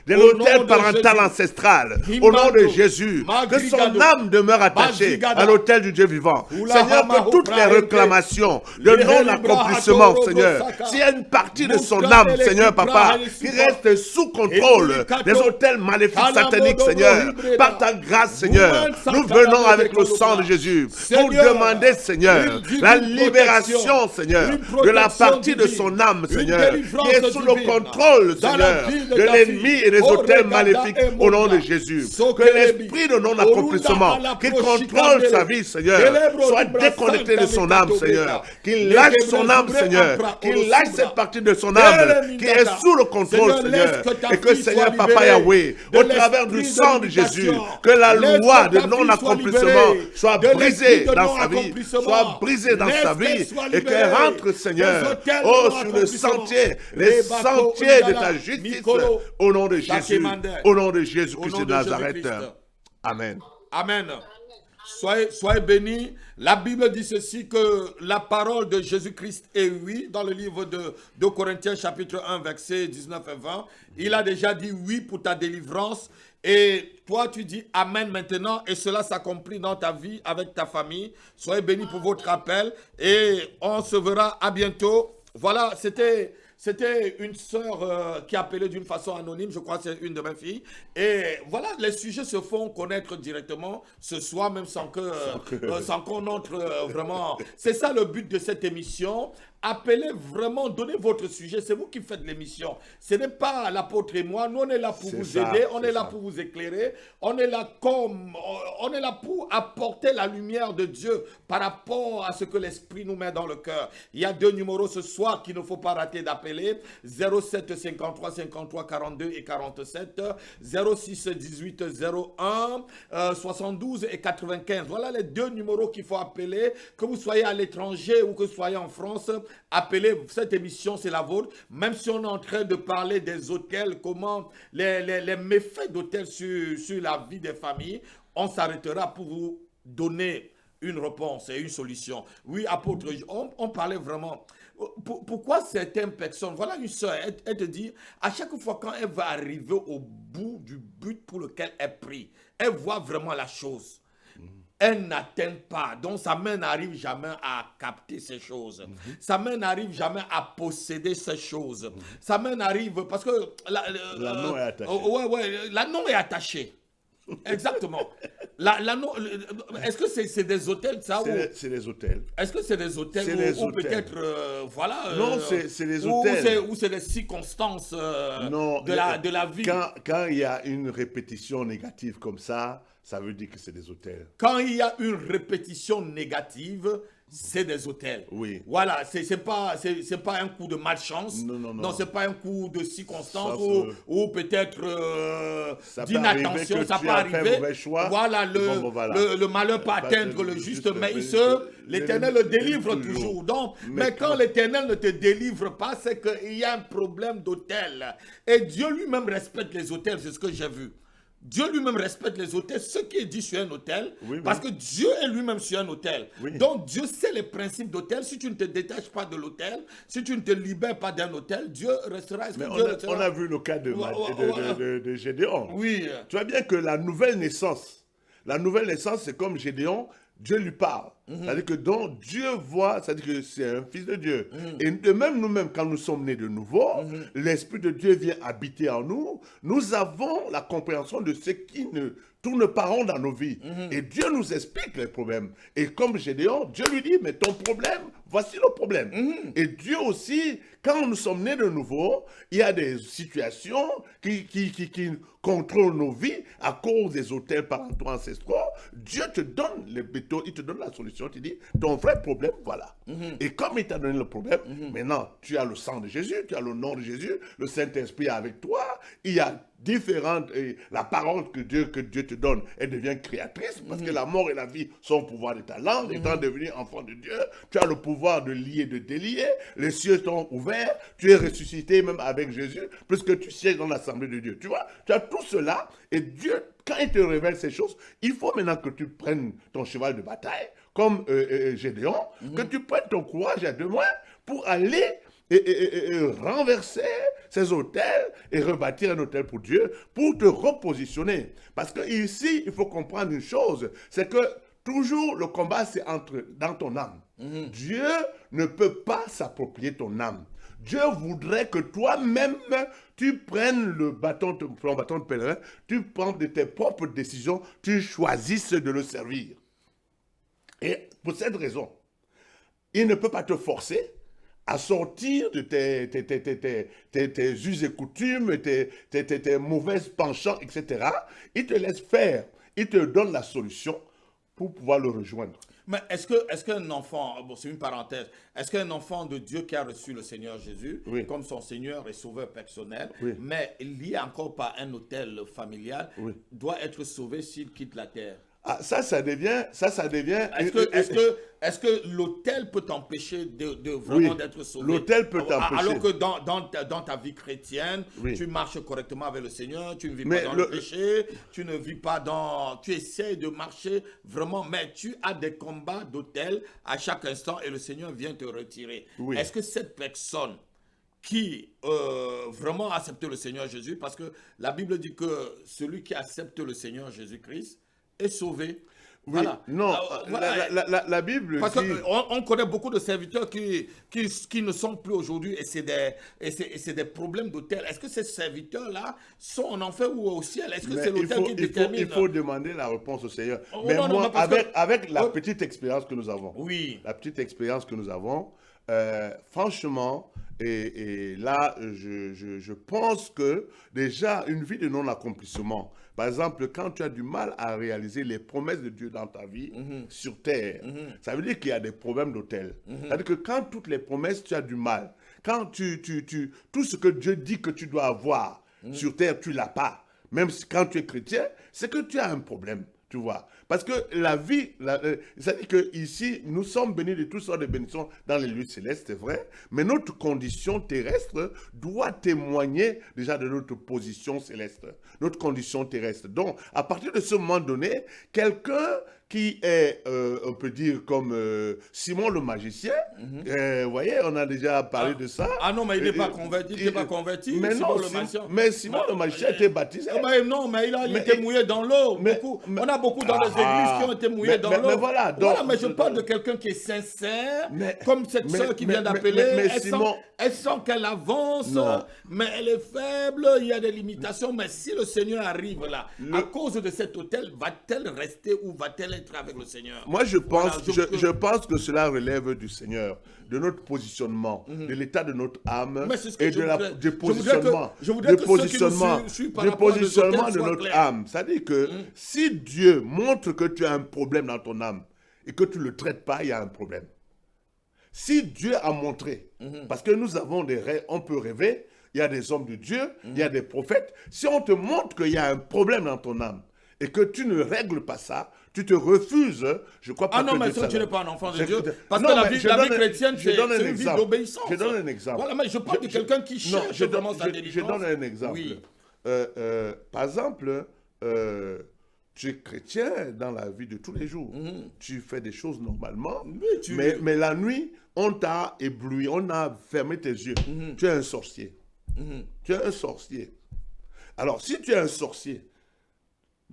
de l'autel parental ancestral, au nom de Jésus, que son âme demeure attachée à l'autel du Dieu vivant. Seigneur, que toutes les réclamations de non-accomplissement, Seigneur, s'il y a une partie de son âme, Seigneur Papa, qui reste sous contrôle des autels maléfiques sataniques, Seigneur, par ta grâce, Seigneur, nous venons avec le sang de Jésus pour demander, Seigneur, la libération, Seigneur, de la partie de son âme, Seigneur, qui est sous le contrôle, Seigneur, de l'ennemi et des autels maléfiques au nom de Jésus. Que l'esprit de non-accomplissement qui contrôle sa vie, Seigneur, soit déconnecté de son âme, Seigneur. Qu'il lâche son âme, Seigneur. Qu'il lâche cette partie de son âme qui est sous le contrôle, Seigneur. Et que, Seigneur Papa Yahweh, au travers du sang de Jésus, que la loi de non-accomplissement soit brisée dans sa vie, soit brisée dans sa vie, et qu'elle rentre, Seigneur, sur le sentier, les sentiers de ta justice, au nom de Jésus, au nom de Jésus-Christ de Nazareth. Amen. Amen. Soyez bénis. La Bible dit ceci, que la parole de Jésus-Christ est oui, dans le livre de 2 Corinthiens chapitre 1 verset 19 et 20. Il a déjà dit oui pour ta délivrance. Et toi, tu dis Amen maintenant, et cela s'accomplit dans ta vie, avec ta famille. Soyez bénis pour votre appel, et on se verra à bientôt. Voilà, c'était une sœur qui appelait d'une façon anonyme, je crois que c'est une de mes filles. Et voilà, les sujets se font connaître directement ce soir, même sans qu'on entre vraiment. C'est ça le but de cette émission. Appelez vraiment, donnez votre sujet, c'est vous qui faites l'émission. Ce n'est pas l'apôtre et moi, nous on est là pour vous aider, on est là pour vous éclairer, on est là pour apporter la lumière de Dieu par rapport à ce que l'Esprit nous met dans le cœur. Il y a 2 numéros ce soir qu'il ne faut pas rater d'appeler, 07 53 53 42 et 47, 06 18 01 72 et 95. Voilà les 2 numéros qu'il faut appeler, que vous soyez à l'étranger ou que vous soyez en France. Appelez, cette émission c'est la vôtre, même si on est en train de parler des hôtels, comment les méfaits d'hôtels sur la vie des familles, on s'arrêtera pour vous donner une réponse et une solution. Oui, apôtre, on parlait vraiment. Pourquoi certaines personnes, voilà une soeur, elle te dit, à chaque fois quand elle va arriver au bout du but pour lequel elle prie, elle voit vraiment la chose. Elle n'atteint pas. Donc sa main n'arrive jamais à capter ces choses. Sa main n'arrive jamais à posséder ces choses. Sa main n'arrive parce que l'anneau est attaché. L'anneau est attaché. Exactement. Est-ce que c'est des hôtels, ça? C'est des hôtels. Est-ce que c'est des hôtels ou peut-être, non, c'est des hôtels. Ou c'est des circonstances non, de la vie? Quand il y a une répétition négative comme ça veut dire que c'est des hôtels. Quand il y a une répétition négative, c'est des hôtels. Oui. Voilà, c'est pas un coup de malchance. Non. C'est pas un coup de circonstance ou peut-être d'inattention. Ça peut arriver. Voilà, le malheur peut atteindre le juste, mais l'Éternel le délivre toujours. Donc, mais quand l'Éternel ne te délivre pas, c'est qu'il y a un problème d'hôtel. Et Dieu lui-même respecte les hôtels, c'est ce que j'ai vu. Dieu lui-même respecte les hôtels, ce qui est dit sur un hôtel, parce que Dieu est lui-même sur un hôtel. Oui. Donc Dieu sait les principes d'hôtel. Si tu ne te détaches pas de l'hôtel, si tu ne te libères pas d'un hôtel, Dieu restera. On a vu le cas de Gédéon. Oui. Tu vois bien que la nouvelle naissance, c'est comme Gédéon, Dieu lui parle. C'est-à-dire que donc Dieu voit, c'est-à-dire que c'est un fils de Dieu. Et de même nous-mêmes, quand nous sommes nés de nouveau, l'Esprit de Dieu vient habiter en nous. Nous avons la compréhension de ce qui ne tourne pas rond dans nos vies. Et Dieu nous explique les problèmes. Et comme Gédéon, Dieu lui dit, mais ton problème, voici le problème. Et Dieu aussi, quand nous sommes nés de nouveau, il y a des situations qui contrôlent nos vies à cause des hôtels parentaux ancestraux. Dieu te donne les méthodes, il te donne la solution, tu dis, ton vrai problème, voilà. Et comme il t'a donné le problème, maintenant, tu as le sang de Jésus, tu as le nom de Jésus, le Saint-Esprit est avec toi, il y a différentes, la parole que Dieu te donne, elle devient créatrice, parce que la mort et la vie sont au pouvoir de ta langue, étant devenu enfant de Dieu, tu as le pouvoir de lier, de délier, les cieux sont ouverts, tu es ressuscité même avec Jésus, puisque tu sièges dans l'assemblée de Dieu, tu vois, tu as tout cela, et Dieu, quand il te révèle ces choses, il faut maintenant que tu prennes ton cheval de bataille, comme Gédéon, que tu prennes ton courage à deux mains pour aller et renverser ces hôtels et rebâtir un hôtel pour Dieu, pour te repositionner. Parce que ici, il faut comprendre une chose, c'est que toujours le combat, c'est dans ton âme. Dieu ne peut pas s'approprier ton âme. Dieu voudrait que toi-même, tu prennes ton bâton de pèlerin, tu prends de tes propres décisions, tu choisisses de le servir. Et pour cette raison, il ne peut pas te forcer à sortir de tes us et coutumes, tes mauvaises penchants, etc. Il te laisse faire, il te donne la solution pour pouvoir le rejoindre. Mais est-ce qu'un enfant, bon c'est une parenthèse, est-ce qu'un enfant de Dieu qui a reçu le Seigneur Jésus comme son Seigneur et Sauveur personnel, mais lié encore par un autel familial, doit être sauvé s'il quitte la terre? Ah, ça devient. Est-ce que l'autel peut t'empêcher de vraiment d'être sauvé? L'autel peut t'empêcher. Alors que dans ta vie chrétienne, tu marches correctement avec le Seigneur, tu ne vis pas dans le péché, tu ne vis pas dans. Tu essaies de marcher vraiment, mais tu as des combats d'autel à chaque instant et le Seigneur vient te retirer. Est-ce que cette personne qui vraiment accepte le Seigneur Jésus, parce que la Bible dit que celui qui accepte le Seigneur Jésus-Christ est sauvé. Voilà. Non, la Bible parce qu'on connaît beaucoup de serviteurs qui ne sont plus aujourd'hui et c'est des problèmes d'autel. Est-ce que ces serviteurs-là sont en enfer ou au ciel? Est-ce que c'est l'autel qui détermine? Il faut demander la réponse au Seigneur. Mais avec la petite expérience que nous avons, la petite expérience que nous avons, franchement, et là, je pense que déjà une vie de non-accomplissement, par exemple, quand tu as du mal à réaliser les promesses de Dieu dans ta vie sur terre, ça veut dire qu'il y a des problèmes d'autel. C'est-à-dire que quand toutes les promesses, tu as du mal. Quand tout ce que Dieu dit que tu dois avoir sur terre, tu ne l'as pas. Même quand tu es chrétien, c'est que tu as un problème. Tu vois, parce que la vie, c'est-à-dire qu'ici, nous sommes bénis de toutes sortes de bénédictions dans les lieux célestes, c'est vrai, mais notre condition terrestre doit témoigner déjà de notre position céleste, notre condition terrestre. Donc, à partir de ce moment donné, quelqu'un qui est, on peut dire, comme Simon le magicien. Vous voyez, on a déjà parlé de ça. Ah non, mais il n'est pas converti. Il n'est pas converti. Mais Simon non, le magicien. mais Simon le magicien était baptisé. Non, mais il était mouillé dans l'eau. On a beaucoup dans les églises qui ont été mouillés dans l'eau. Mais voilà, mais je parle de quelqu'un qui est sincère, comme cette soeur qui vient d'appeler. Elle sent qu'elle avance, mais elle est faible, il y a des limitations. Mais si le Seigneur arrive là, à cause de cet autel, va-t-elle rester ou va-t-elle être avec le Seigneur? Moi, je pense que cela relève du Seigneur, de notre positionnement, de l'état de notre âme et du positionnement de notre âme. C'est-à-dire que si Dieu montre que tu as un problème dans ton âme et que tu ne le traites pas, il y a un problème. Si Dieu a montré, parce que nous avons des rêves, on peut rêver, il y a des hommes de Dieu, il y a des prophètes. Si on te montre qu'il y a un problème dans ton âme et que tu ne règles pas ça, tu te refuses, je crois pas que mais ça, tu n'es pas un enfant de Dieu. Parce que la vie chrétienne, c'est une vie d'obéissance. Je donne un exemple. Voilà, mais je parle de quelqu'un qui cherche vraiment sa délivrance. Je donne un exemple. Oui. Par exemple, tu es chrétien dans la vie de tous les jours. Tu fais des choses normalement, mais la nuit, on t'a ébloui, on a fermé tes yeux. Tu es un sorcier. Tu es un sorcier. Alors, si tu es un sorcier,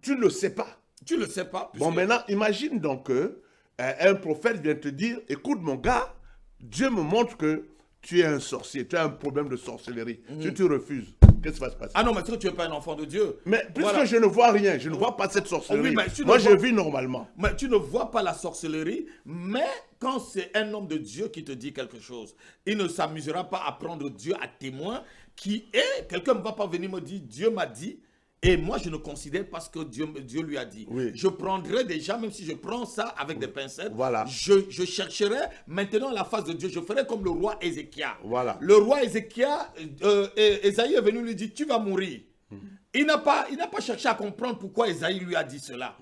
tu ne le sais pas. Tu ne le sais pas. Bon, maintenant, imagine donc qu'un prophète vient te dire, écoute mon gars, Dieu me montre que tu es un sorcier, tu as un problème de sorcellerie. Si tu refuses, qu'est-ce qui va se passer? Ah non, mais tu n'es pas un enfant de Dieu. Mais puisque je ne vois rien, je ne vois pas cette sorcellerie. Oui, moi, je vis normalement. Mais tu ne vois pas la sorcellerie, mais quand c'est un homme de Dieu qui te dit quelque chose, il ne s'amusera pas à prendre Dieu à témoin, qui est, quelqu'un ne va pas venir me dire, Dieu m'a dit, et moi, je ne considère pas ce que Dieu lui a dit. Oui. Je prendrai déjà, même si je prends ça avec des pincettes, voilà. je chercherai maintenant la face de Dieu. Je ferai comme le roi Ézéchias. Voilà. Le roi Ézéchias, Esaïe est venu lui dire, tu vas mourir. Il n'a pas cherché à comprendre pourquoi Esaïe lui a dit cela.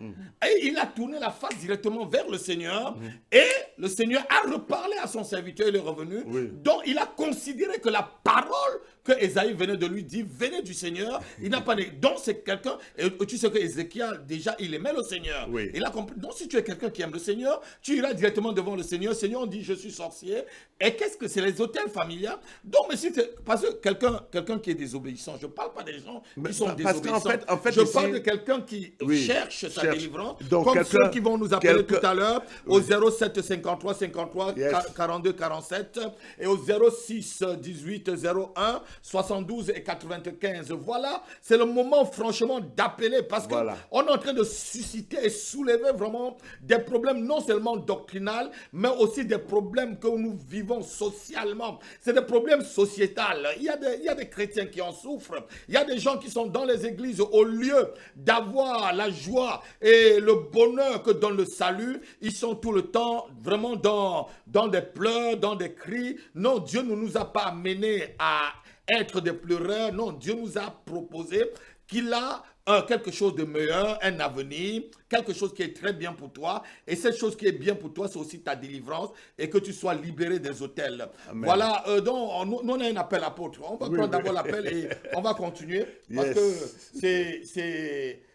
Et il a tourné la face directement vers le Seigneur. Et le Seigneur a reparlé à son serviteur, il est revenu. Donc il a considéré que la parole que Esaïe venait de lui dire venait du Seigneur. Il n'a pas. Donc c'est quelqu'un. Et tu sais que Ézéchiel, déjà, il aimait le Seigneur. Il a compris. Donc si tu es quelqu'un qui aime le Seigneur, tu iras directement devant le Seigneur. Le Seigneur dit je suis sorcier. Et qu'est-ce que c'est les hôtels familiaux? Donc, mais si parce que quelqu'un qui est désobéissant, je ne parle pas des gens qui sont désobéissants. En fait, je parle de quelqu'un qui cherche sa délivrance. Donc, comme ceux qui vont nous appeler tout à l'heure au 07 53 53 42 47 et au 06 18 01 72 et 95. Voilà, c'est le moment franchement d'appeler parce qu'on est en train de susciter et soulever vraiment des problèmes non seulement doctrinaux, mais aussi des problèmes que nous vivons socialement. C'est des problèmes sociétals. Il y a des chrétiens qui en souffrent. Il y a des gens qui sont dans les églises au lieu d'avoir la joie et le bonheur que donne le salut, ils sont tout le temps vraiment dans des pleurs, dans des cris. Non, Dieu ne nous a pas amenés à être des pleureurs. Non, Dieu nous a proposé qu'il a quelque chose de meilleur, un avenir, quelque chose qui est très bien pour toi. Et cette chose qui est bien pour toi, c'est aussi ta délivrance et que tu sois libéré des autels. Amen. Voilà, donc nous on a un appel apôtre. On va prendre d'abord l'appel et on va continuer parce que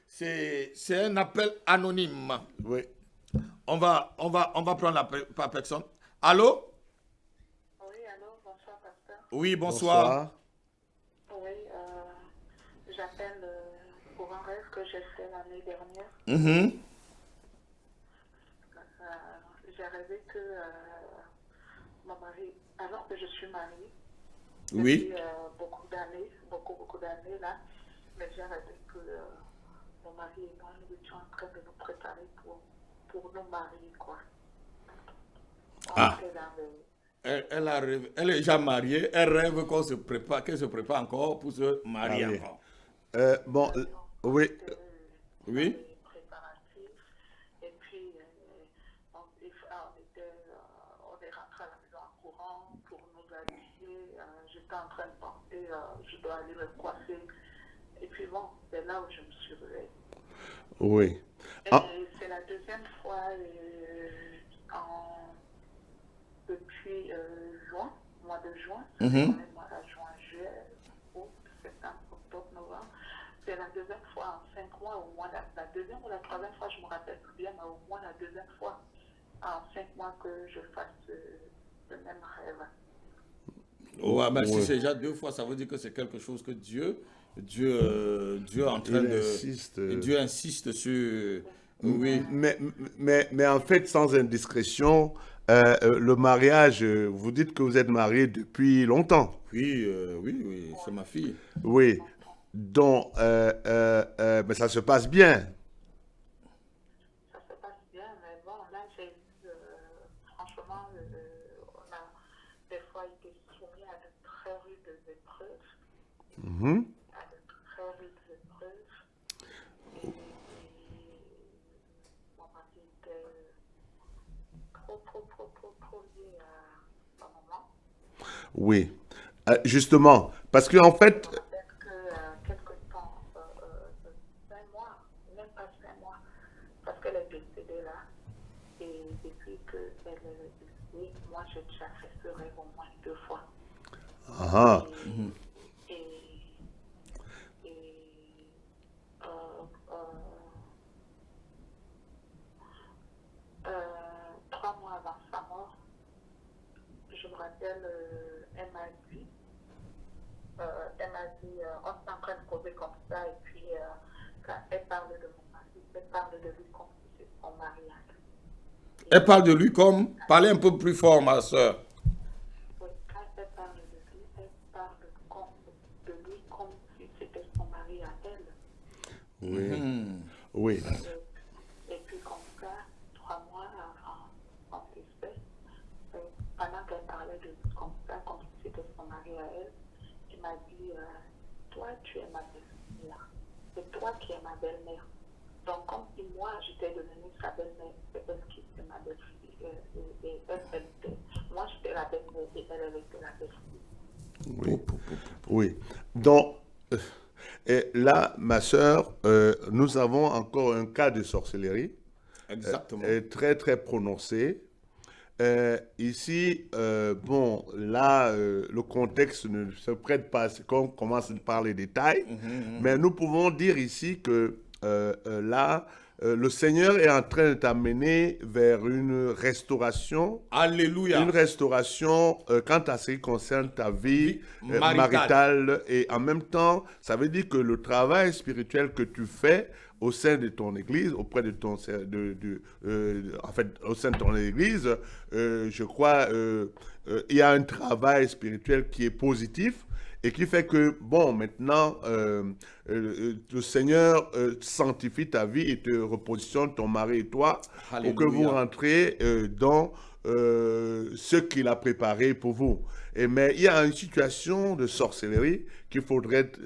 c'est un appel anonyme. Oui. On va prendre l'appel par personne. Allô? Oui, allô, bonsoir, pasteur. Oui, bonsoir. Oui, j'appelle pour un rêve que j'ai fait l'année dernière. J'ai rêvé que mon mari, alors que je suis mariée, depuis beaucoup d'années là, mais j'ai rêvé que mon mari et moi, nous étions en train de nous préparer pour nous marier, quoi. Elle est déjà mariée, elle rêve qu'elle se prépare encore pour se marier encore. Bon, oui. Oui. Et puis, on est rentré à la maison en courant pour nous habiller. J'étais en train de penser, je dois aller me coiffer. Et puis bon, c'est là où je me suis réveillée. Oui. C'est la deuxième fois depuis juin, mois de juin, mois de juin, juillet, août, septembre, octobre, novembre. C'est la deuxième deuxième fois en 5 mois, au moins la deuxième ou la troisième fois, je me rappelle plus bien, mais au moins la deuxième fois en 5 mois que je fasse le même rêve. Ouais, mais si Ouais. c'est déjà 2 fois, ça veut dire que c'est quelque chose que Dieu est en train Il de... insiste. Dieu insiste sur... Oui. Mais en fait, sans indiscrétion, le mariage, vous dites que vous êtes marié depuis longtemps. Oui, oui, c'est ma fille. Oui. Donc, mais ça se passe bien. Ça se passe bien, mais bon, là, j'ai eu, franchement, on a des fois été soumis à de très rudes épreuves, Mhm. à de très rudes épreuves, et mon mari était trop lié à sa maman. Oui. Justement, parce que en fait, Je me rappelle que quelque temps, 5 mois, même pas 5 mois, parce qu'elle est décédée là, et depuis qu'elle est décédée, moi j'ai déjà fait ce rêve au moins 2 fois. ah, Et, et euh, euh, 3 mois avant sa mort, je me rappelle, elle m'a dit, on s'est en train de causer comme ça, et puis quand elle parle de mon mari, elle parle de lui comme si c'était son mari à elle. Elle parle de lui comme... Parlez un peu plus fort, ma soeur. Oui, quand elle parle de lui, elle parle de lui comme si c'était son mari à elle. oui, oui, Et puis comme ça, 3 mois avant son décès, pendant qu'elle parlait de lui comme ça, comme si c'était son mari à elle, il m'a dit, toi tu es ma belle-mère, c'est toi qui es ma belle-mère. Donc comme si moi j'étais devenue sa belle-mère, c'est elle qui était ma belle-fille. Et moi j'étais la belle-mère et elle était la belle-fille. oui, oui. Donc, et là, ma sœur, nous avons encore un cas de sorcellerie Exactement. très, très prononcé. Ici, bon, là, le contexte ne se prête pas à ce qu'on commence par les détails, mais nous pouvons dire ici que là, le Seigneur est en train de t'amener vers une restauration Alléluia. quant à ce qui concerne ta vie Maritale. maritale, et en même temps, ça veut dire que le travail spirituel que tu fais au sein de ton église, auprès de ton, en fait, au sein de ton église, je crois, il y a un travail spirituel qui est positif et qui fait que, bon, maintenant, le Seigneur sanctifie ta vie et te repositionne ton mari et toi pour que vous Alléluia. rentrez dans ce qu'il a préparé pour vous. Mais il y a une situation de sorcellerie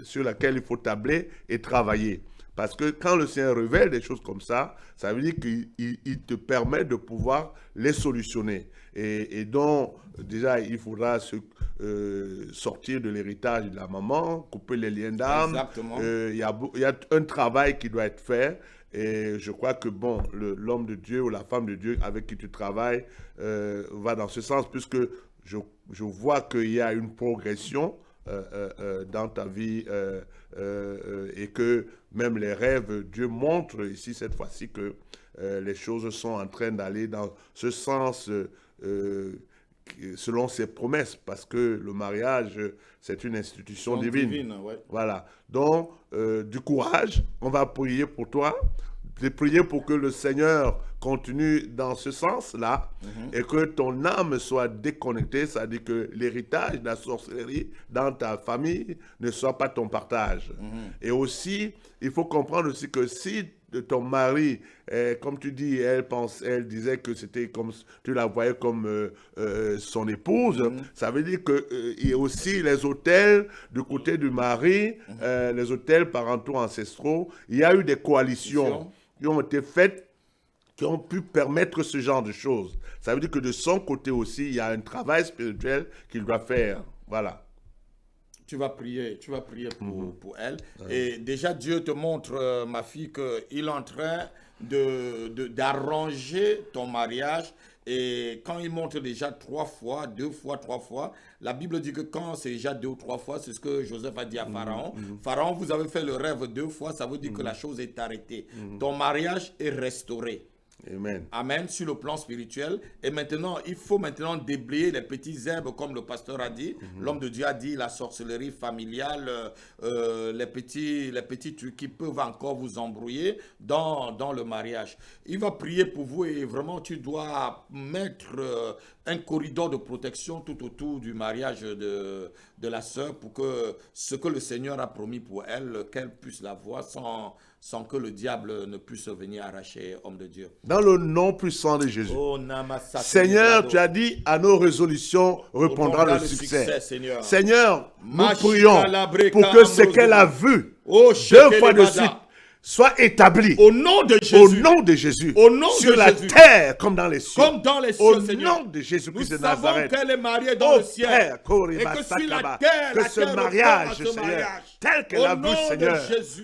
sur laquelle il faut tabler et travailler. Parce que quand le Seigneur révèle des choses comme ça veut dire qu'il te permet de pouvoir les solutionner. Et donc, déjà, il faudra sortir de l'héritage de la maman, couper les liens d'âme. Exactement. Il y a un travail qui doit être fait. Et je crois que, bon, l'homme de Dieu ou la femme de Dieu avec qui tu travailles va dans ce sens, puisque je vois qu'il y a une progression dans ta vie et que même les rêves, Dieu montre ici cette fois-ci que les choses sont en train d'aller dans ce sens selon ses promesses, parce que le mariage, c'est une institution divine. Ouais. Voilà. Donc, du courage, on va prier pour toi, prier pour que le Seigneur continue dans ce sens-là et que ton âme soit déconnectée, c'est-à-dire que l'héritage de la sorcellerie dans ta famille ne soit pas ton partage. Et aussi, il faut comprendre aussi que si ton mari, comme tu dis, elle disait que c'était comme, tu la voyais comme son épouse, ça veut dire qu'il y a aussi les autels du côté du mari, les autels parentaux ancestraux, il y a eu des coalitions qui ont été faites, qui ont pu permettre ce genre de choses. Ça veut dire que de son côté aussi, il y a un travail spirituel qu'il doit faire. Voilà. tu vas prier pour elle. Et déjà, Dieu te montre, ma fille, qu'il est en train d'arranger ton mariage. Et quand il montre déjà 3 fois, 2 fois, 3 fois, la Bible dit que quand c'est déjà 2 ou 3 fois, c'est ce que Joseph a dit à Pharaon. Pharaon, vous avez fait le rêve 2 fois, ça veut dire que la chose est arrêtée. Ton mariage est restauré. Amen. Amen, sur le plan spirituel. Et maintenant, il faut maintenant déblayer les petits herbes, comme le pasteur a dit. L'homme de Dieu a dit la sorcellerie familiale, les petits trucs qui peuvent encore vous embrouiller dans le mariage. Il va prier pour vous et vraiment, tu dois mettre un corridor de protection tout autour du mariage de la sœur pour que ce que le Seigneur a promis pour elle, qu'elle puisse l'avoir sans que le diable ne puisse venir arracher homme de Dieu. Dans le nom puissant de Jésus. Oh, Seigneur, tu as dit à nos résolutions répondra le succès. Seigneur. Seigneur, nous prions pour que ce qu'elle a vu 2 fois de suite soit établi au nom de Jésus, sur la terre comme dans les cieux, au Seigneur. nom de Jésus-Christ de Nous Nazareth. savons qu'elle est mariée dans le ciel, Père, et que sur la terre, que ce mariage, Seigneur, tel qu'elle a vu, Seigneur,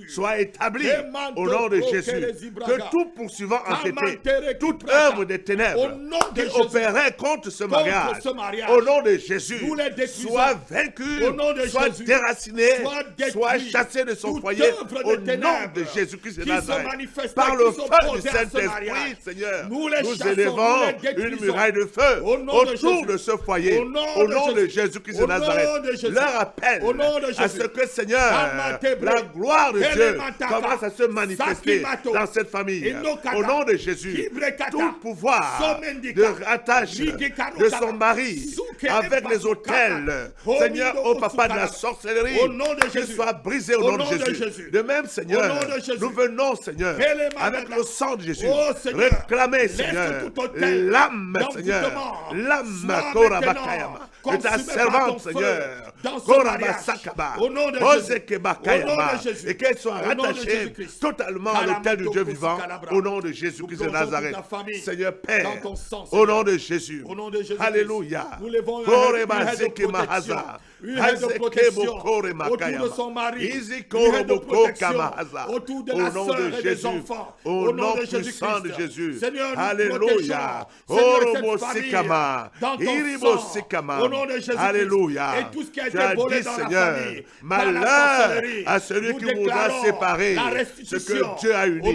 soit établi au nom de Jésus. Que tout poursuivant entêté, toute œuvre des ténèbres qui opérait contre ce mariage, au nom de Jésus, soit vaincu, soit déraciné, soit chassé de son foyer, au nom de Jésus-Christ de Nazareth. Par le feu du Saint-Esprit, Seigneur, nous élevons une muraille de feu autour de ce foyer, au nom de Jésus-Christ de Nazareth. Leur appel à ce que, Seigneur, la gloire de Dieu commence à se manifester dans cette famille. Au nom de Jésus, tout pouvoir de rattache de son mari avec les autels, Seigneur, au papa de la sorcellerie, qu'il soit brisé au nom de Jésus. De même, Seigneur, nous venons, Seigneur, avec le sang de Jésus, réclamer, Seigneur, l'âme, Seigneur, l'âme, Korabakayama, de ta servante, Seigneur, Korabasakaba, Osekebakayama, et qu'elle soit rattachée totalement à l'autel du Dieu vivant, au nom de Jésus-Christ de Nazareth. Seigneur Père, au nom de Jésus, Alléluia, Korebasekemahaza, une aide de protection autour de son mari, une aide de protection autour de la sœur et des enfants, au nom puissant de Jésus. Seigneur, Alléluia. Seigneur, cette famille, dans ton sang, au nom de Jésus. Alléluia. Et tout ce qui a été volé dans la famille, malheur à celui qui voudra séparer ce que Dieu a uni. Au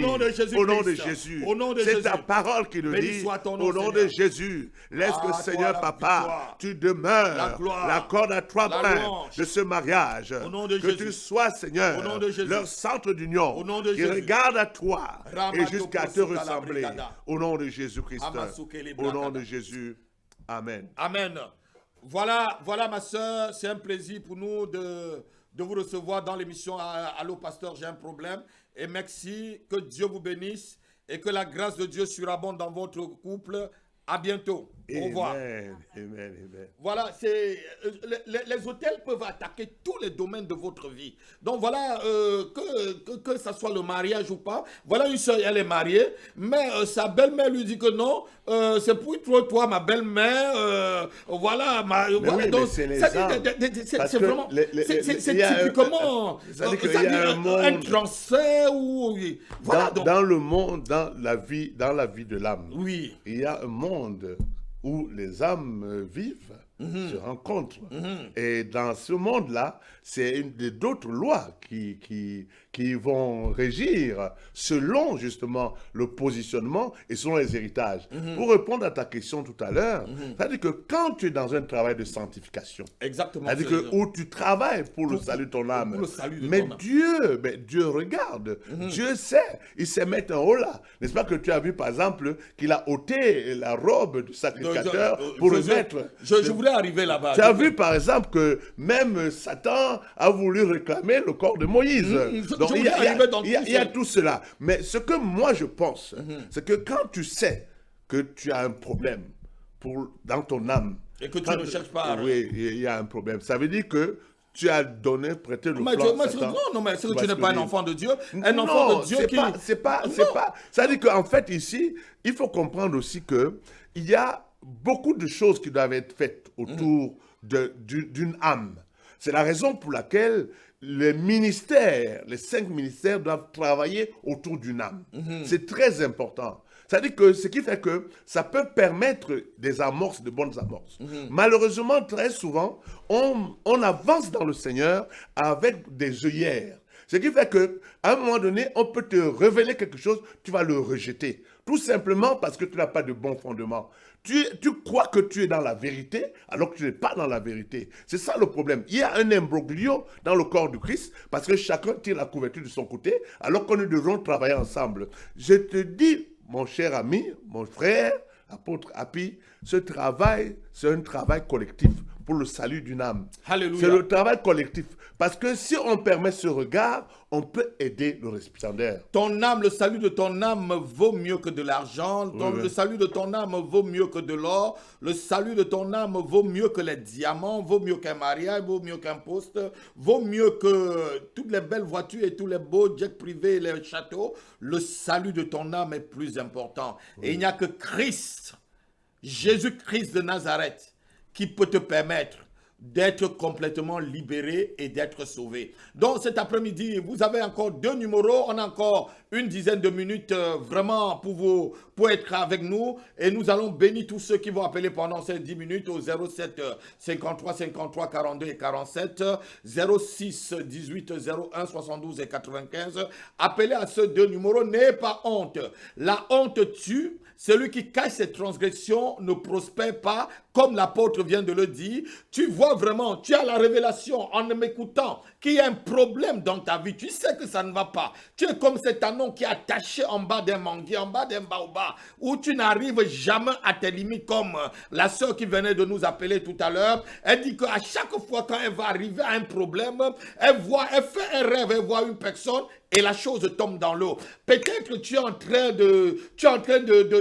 nom de Jésus. C'est ta parole qui le dit. Au nom de Jésus. Laisse que, Seigneur, Papa, tu demeures la corde à 3 de ce mariage, que tu sois, Seigneur, leur centre d'union, qui regarde à toi et jusqu'à te ressembler. Au nom de Jésus-Christ. Au nom de Jésus. Amen. Amen. Voilà ma soeur, c'est un plaisir pour nous de vous recevoir dans l'émission Allô Pasteur, j'ai un problème. Et merci, que Dieu vous bénisse et que la grâce de Dieu surabonde dans votre couple. À bientôt. Au revoir. Amen, amen, amen. Voilà, les hôtels peuvent attaquer tous les domaines de votre vie. Donc voilà, que ça soit le mariage ou pas. Voilà une soeur, elle est mariée, mais sa belle-mère lui dit que non, c'est pour toi, ma belle-mère. Voilà, oui, donc c'est vraiment, c'est typiquement un transfert ou voilà. Dans le monde, dans la vie de l'âme, oui, il y a un monde où les âmes vivent, se rencontrent. Et dans ce monde-là, c'est d'autres lois qui vont régir selon justement le positionnement et selon les héritages. Pour répondre à ta question tout à l'heure, c'est-à-dire que quand tu es dans un travail de sanctification, exactement, c'est-à-dire que où tu travailles pour le salut de ton âme, mais Dieu regarde, Dieu sait, il sait mettre un haut là. N'est-ce pas que tu as vu par exemple qu'il a ôté la robe du sacrificateur pour le mettre. Je voulais arriver là-bas. Tu as vu par exemple que même Satan a voulu réclamer le corps de Moïse. Donc il y a tout cela. Mais ce que moi je pense, c'est que quand tu sais que tu as un problème dans ton âme, et que tu ne cherches pas. Oui, il y a un problème. Ça veut dire que tu as prêté le plan. Non, mais c'est que tu n'es pas un enfant de Dieu. Un enfant de Dieu c'est pas. Ça veut dire qu'en fait, ici, il faut comprendre aussi qu'il y a beaucoup de choses qui doivent être faites autour d'une âme. C'est la raison pour laquelle les ministères, les 5 ministères doivent travailler autour d'une âme. C'est très important. C'est-à-dire que ce qui fait que ça peut permettre des amorces, de bonnes amorces. Malheureusement, très souvent, on avance dans le Seigneur avec des œillères. Ce qui fait qu'à un moment donné, on peut te révéler quelque chose, tu vas le rejeter. Tout simplement parce que tu n'as pas de bon fondement. Tu crois que tu es dans la vérité, alors que tu n'es pas dans la vérité. C'est ça le problème. Il y a un imbroglio dans le corps du Christ, parce que chacun tire la couverture de son côté, alors que nous devons travailler ensemble. Je te dis, mon cher ami, mon frère, apôtre Happy, ce travail, c'est un travail collectif pour le salut d'une âme. Alléluia. C'est le travail collectif. Parce que si on permet ce regard, on peut aider le récipiendaire. Ton âme, le salut de ton âme vaut mieux que de l'argent. Le salut de ton âme vaut mieux que de l'or. Le salut de ton âme vaut mieux que les diamants, vaut mieux qu'un mariage, vaut mieux qu'un poste, vaut mieux que toutes les belles voitures et tous les beaux jets privés et les châteaux. Le salut de ton âme est plus important. Et il n'y a que Christ, Jésus-Christ de Nazareth, qui peut te permettre d'être complètement libéré et d'être sauvé. Donc cet après-midi, vous avez encore 2 numéros, on a encore une dizaine de minutes vraiment pour être avec nous, et nous allons bénir tous ceux qui vont appeler pendant ces 10 minutes au 07 53 53 42 et 47, 06 18 01 72 et 95. Appelez à ces 2 numéros, n'ayez pas honte. La honte tue. Celui qui cache ses transgressions ne prospère pas, comme l'apôtre vient de le dire. Tu vois vraiment, tu as la révélation en m'écoutant qu'il y a un problème dans ta vie. Tu sais que ça ne va pas. Tu es comme cet anon qui est attaché en bas d'un manguier, en bas d'un baobab, où tu n'arrives jamais à tes limites, comme la sœur qui venait de nous appeler tout à l'heure. Elle dit qu'à chaque fois quand elle va arriver à un problème, elle fait un rêve, elle voit une personne, et la chose tombe dans l'eau. Peut-être que tu es en train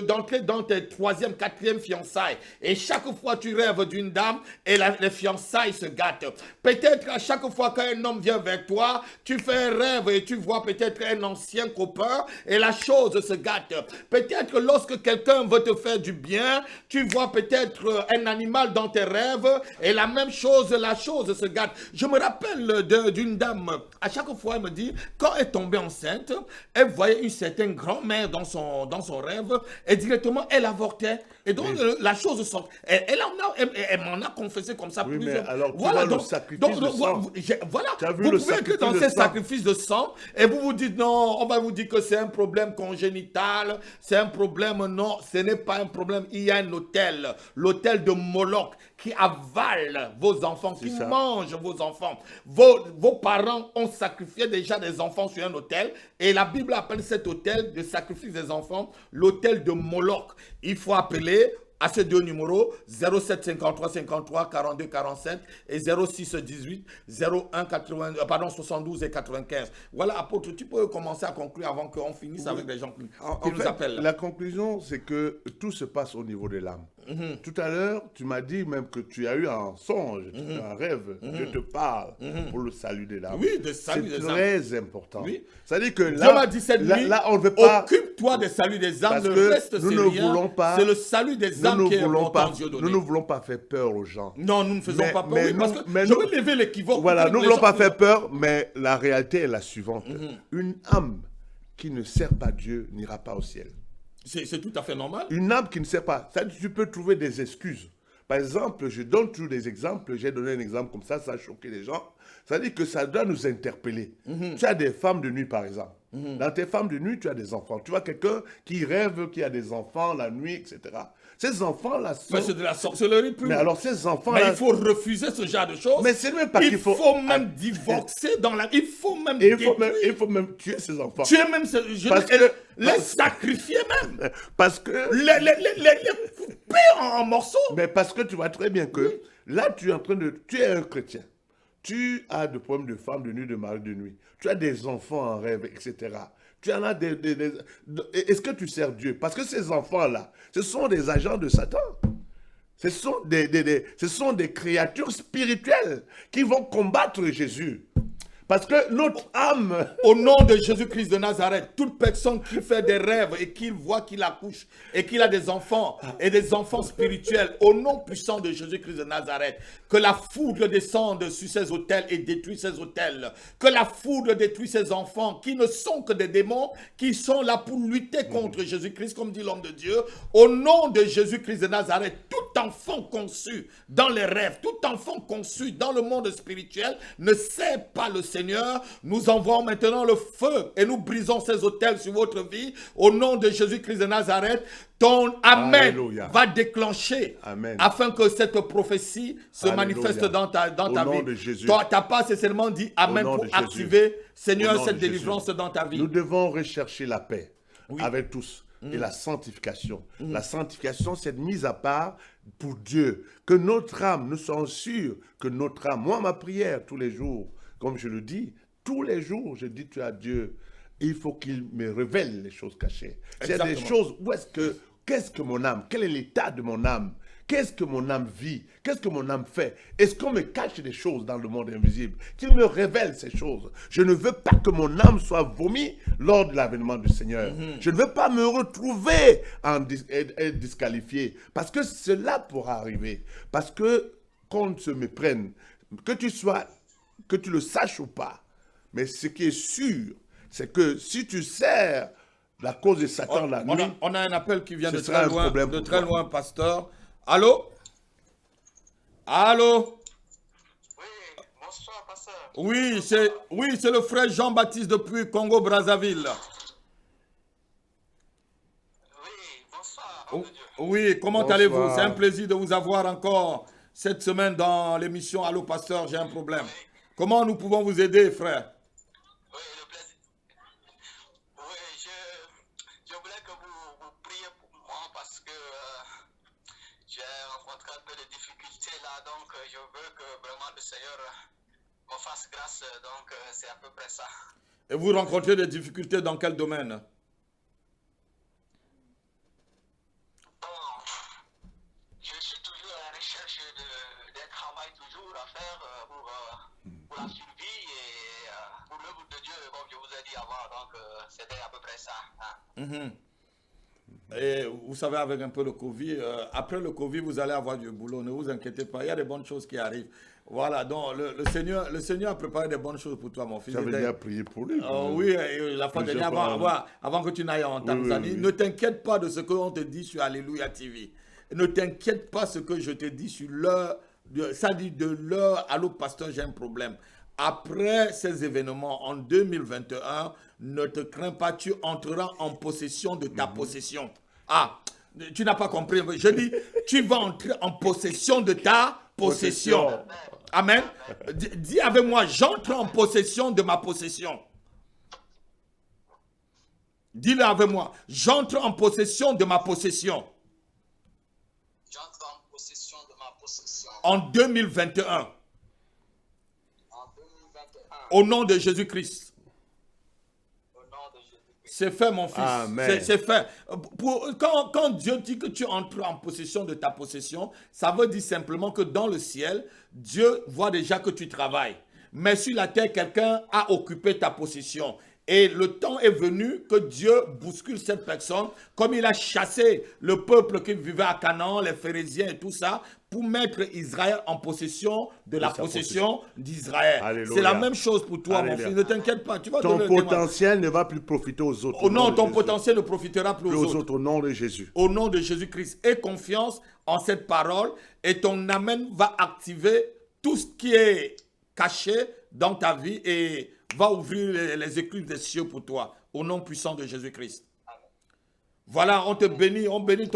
d'entrer dans tes 3e, 4e fiançailles. Et chaque fois tu rêves d'une dame et les fiançailles se gâtent. Peut-être à chaque fois qu'un homme vient vers toi, tu fais un rêve et tu vois peut-être un ancien copain et la chose se gâte. Peut-être que lorsque quelqu'un veut te faire du bien, tu vois peut-être un animal dans tes rêves et la même chose, la chose se gâte. Je me rappelle d'une dame, à chaque fois elle me dit, quand elle tombée enceinte, elle voyait une certaine grand-mère dans son rêve et directement elle avortait. Et donc la chose sort. Elle m'en a confessé comme ça plusieurs. Mais alors, voilà, le sacrifice de sang. Voilà, Vous pouvez être dans ces sacrifices de sang et vous vous dites non, on va vous dire que c'est un problème congénital, c'est un problème, non, ce n'est pas un problème. Il y a un autel, l'autel de Moloch qui avale vos enfants, qui mange vos enfants. Vos parents ont sacrifié déjà des enfants sur un autel et la Bible appelle cet autel de sacrifice des enfants l'autel de Moloch. Il faut appeler à ces 2 numéros 07 53 53 42 47 et 06 18 01 80, 72 et 95. Voilà, apôtre, tu peux commencer à conclure avant qu'on finisse avec les gens qui nous appellent. La conclusion, c'est que tout se passe au niveau de l'âme. Tout à l'heure, tu m'as dit même que tu as eu un songe, un rêve. Je te parle pour le salut de l'âme. Oui, le salut des âmes. C'est très important. Oui. C'est-à-dire que Dieu m'a dit cette nuit, là, on ne veut pas... occupe-toi des saluts des âmes, Parce le que reste c'est rien. C'est le salut des âmes qui est important, Dieu donné. Nous ne voulons pas faire peur aux gens. Non, nous ne faisons pas peur. Oui, parce que je veux lever l'équivoque. Voilà, nous ne voulons pas faire peur, mais la réalité est la suivante. Une âme qui ne sert pas Dieu n'ira pas au ciel. C'est tout à fait normal. Une âme qui ne sert pas, ça, tu peux trouver des excuses. Par exemple, je donne toujours des exemples. J'ai donné un exemple comme ça a choqué les gens. Ça veut dire que ça doit nous interpeller. Tu as des femmes de nuit, par exemple. Dans tes femmes de nuit, tu as des enfants. Tu vois quelqu'un qui rêve qu'il a des enfants la nuit, etc. Ces enfants-là sont... Mais c'est de la sorcellerie pure. Mais alors ces enfants-là... Mais il faut refuser ce genre de choses. Mais c'est même pas qu'il faut... Il faut même divorcer dans la... Il faut même il faut même tuer ces enfants. Tuer même... les sacrifier même. Parce que... Les couper en morceaux. Mais parce que tu vois très bien que... Là, tu es en train de... Tu es un chrétien. Tu as des problèmes de femme de nuit, de mari de nuit. Tu as des enfants en rêve, etc. Tu en as Est-ce que tu sers Dieu? Parce que ces enfants-là, ce sont des agents de Satan. Ce sont des créatures spirituelles qui vont combattre Jésus. Parce que notre âme... Au nom de Jésus-Christ de Nazareth, toute personne qui fait des rêves et qui voit qu'il accouche et qu'il a des enfants et des enfants spirituels, au nom puissant de Jésus-Christ de Nazareth, que la foudre descende sur ces autels et détruise ces autels. Que la foudre détruise ces enfants qui ne sont que des démons, qui sont là pour lutter contre Jésus-Christ, comme dit l'homme de Dieu. Au nom de Jésus-Christ de Nazareth, tout enfant conçu dans les rêves, tout enfant conçu dans le monde spirituel ne sait pas le Seigneur. Nous envoyons maintenant le feu et nous brisons ces autels sur votre vie. Au nom de Jésus-Christ de Nazareth, ton Amen Alléluia. va déclencher Amen. afin que cette prophétie se Alléluia. manifeste dans ta Au nom vie. de Jésus. Toi, tu n'as pas seulement dit Amen nom pour de Jésus. activer, Au Seigneur, nom cette de Jésus. délivrance dans ta vie. Nous devons rechercher la paix Oui. avec tous et la sanctification. La sanctification, c'est mise à part pour Dieu. Que notre âme, nous sommes sûrs que notre âme, moi, ma prière tous les jours, comme je le dis, tous les jours, je dis à Dieu, il faut qu'il me révèle les choses cachées. C'est des Exactement. choses, qu'est-ce que mon âme, quel est l'état de mon âme? Qu'est-ce que mon âme vit? Qu'est-ce que mon âme fait? Est-ce qu'on me cache des choses dans le monde invisible? Qu'il me révèle ces choses. Je ne veux pas que mon âme soit vomi lors de l'avènement du Seigneur. Je ne veux pas me retrouver être disqualifié. Parce que cela pourra arriver. Parce que qu'on se méprenne, que tu le saches ou pas. Mais ce qui est sûr, c'est que si tu sers la cause de Satan la nuit, On a un appel qui vient ce de sera très un loin, problème pour toi. pasteur. Allô? Allô? Oui, bonsoir, pasteur. Oui, c'est le frère Jean-Baptiste depuis Congo-Brazzaville. Oui, bonsoir, homme de Dieu. Oui, comment Bonsoir. allez-vous? C'est un plaisir de vous avoir encore cette semaine dans l'émission Allô Pasteur, j'ai un problème. Comment nous pouvons vous aider, frère? Oui, le plaisir. Oui, je voulais que vous priez pour moi parce que j'ai rencontré un peu de difficultés là, donc je veux que vraiment le Seigneur me fasse grâce, donc c'est à peu près ça. Et vous rencontrez des difficultés dans quel domaine? Bon, je suis toujours à la recherche d'un travail toujours à faire pour la survie et pour l'œuvre de Dieu, comme je vous ai dit avant, donc c'était à peu près ça. Hein. Et vous savez, avec un peu le Covid, après le Covid, vous allez avoir du boulot, ne vous inquiétez pas, il y a des bonnes choses qui arrivent. Voilà, donc le Seigneur a préparé des bonnes choses pour toi, mon fils. ça veut dire prier pour lui. Oui, la fois dernière, avant que tu n'ailles en Tanzanie, oui. ne t'inquiète pas de ce qu'on te dit sur Alléluia TV. Ne t'inquiète pas de ce que je te dis sur l'heure, ça dit de l'heure, allô pasteur, j'ai un problème. Après ces événements, en 2021, ne te crains pas, tu entreras en possession de ta possession. Ah, tu n'as pas compris. Je dis, tu vas entrer en possession de ta possession. Amen. Dis avec moi, j'entre en possession de ma possession. Dis-le avec moi, j'entre en possession de ma possession. J'entre en possession de ma possession. En 2021, En 2021, au nom de Jésus-Christ. au nom de Jésus-Christ. C'est fait, mon fils. Amen. C'est fait. Quand Dieu dit que tu entres en possession de ta possession, ça veut dire simplement que dans le ciel, Dieu voit déjà que tu travailles. Mais sur la terre, quelqu'un a occupé ta possession. Et le temps est venu que Dieu bouscule cette personne, comme il a chassé le peuple qui vivait à Canaan, les Phérésiens et tout ça, pour mettre Israël en possession de la sa possession d'Israël. Alléluia. C'est la même chose pour toi, mon Alléluia. fils. Ne t'inquiète pas. Tu vas Ton donner le témoignage. potentiel ne va plus profiter aux autres. Oh non, nom de ton Jésus. potentiel ne profitera plus Plus aux autres. au nom de Jésus. Au nom de Jésus-Christ, aie confiance en cette parole et ton Amen va activer tout ce qui est caché dans ta vie et va ouvrir les écluses des cieux pour toi. Au nom puissant de Jésus-Christ. Voilà, on te bénit, on bénit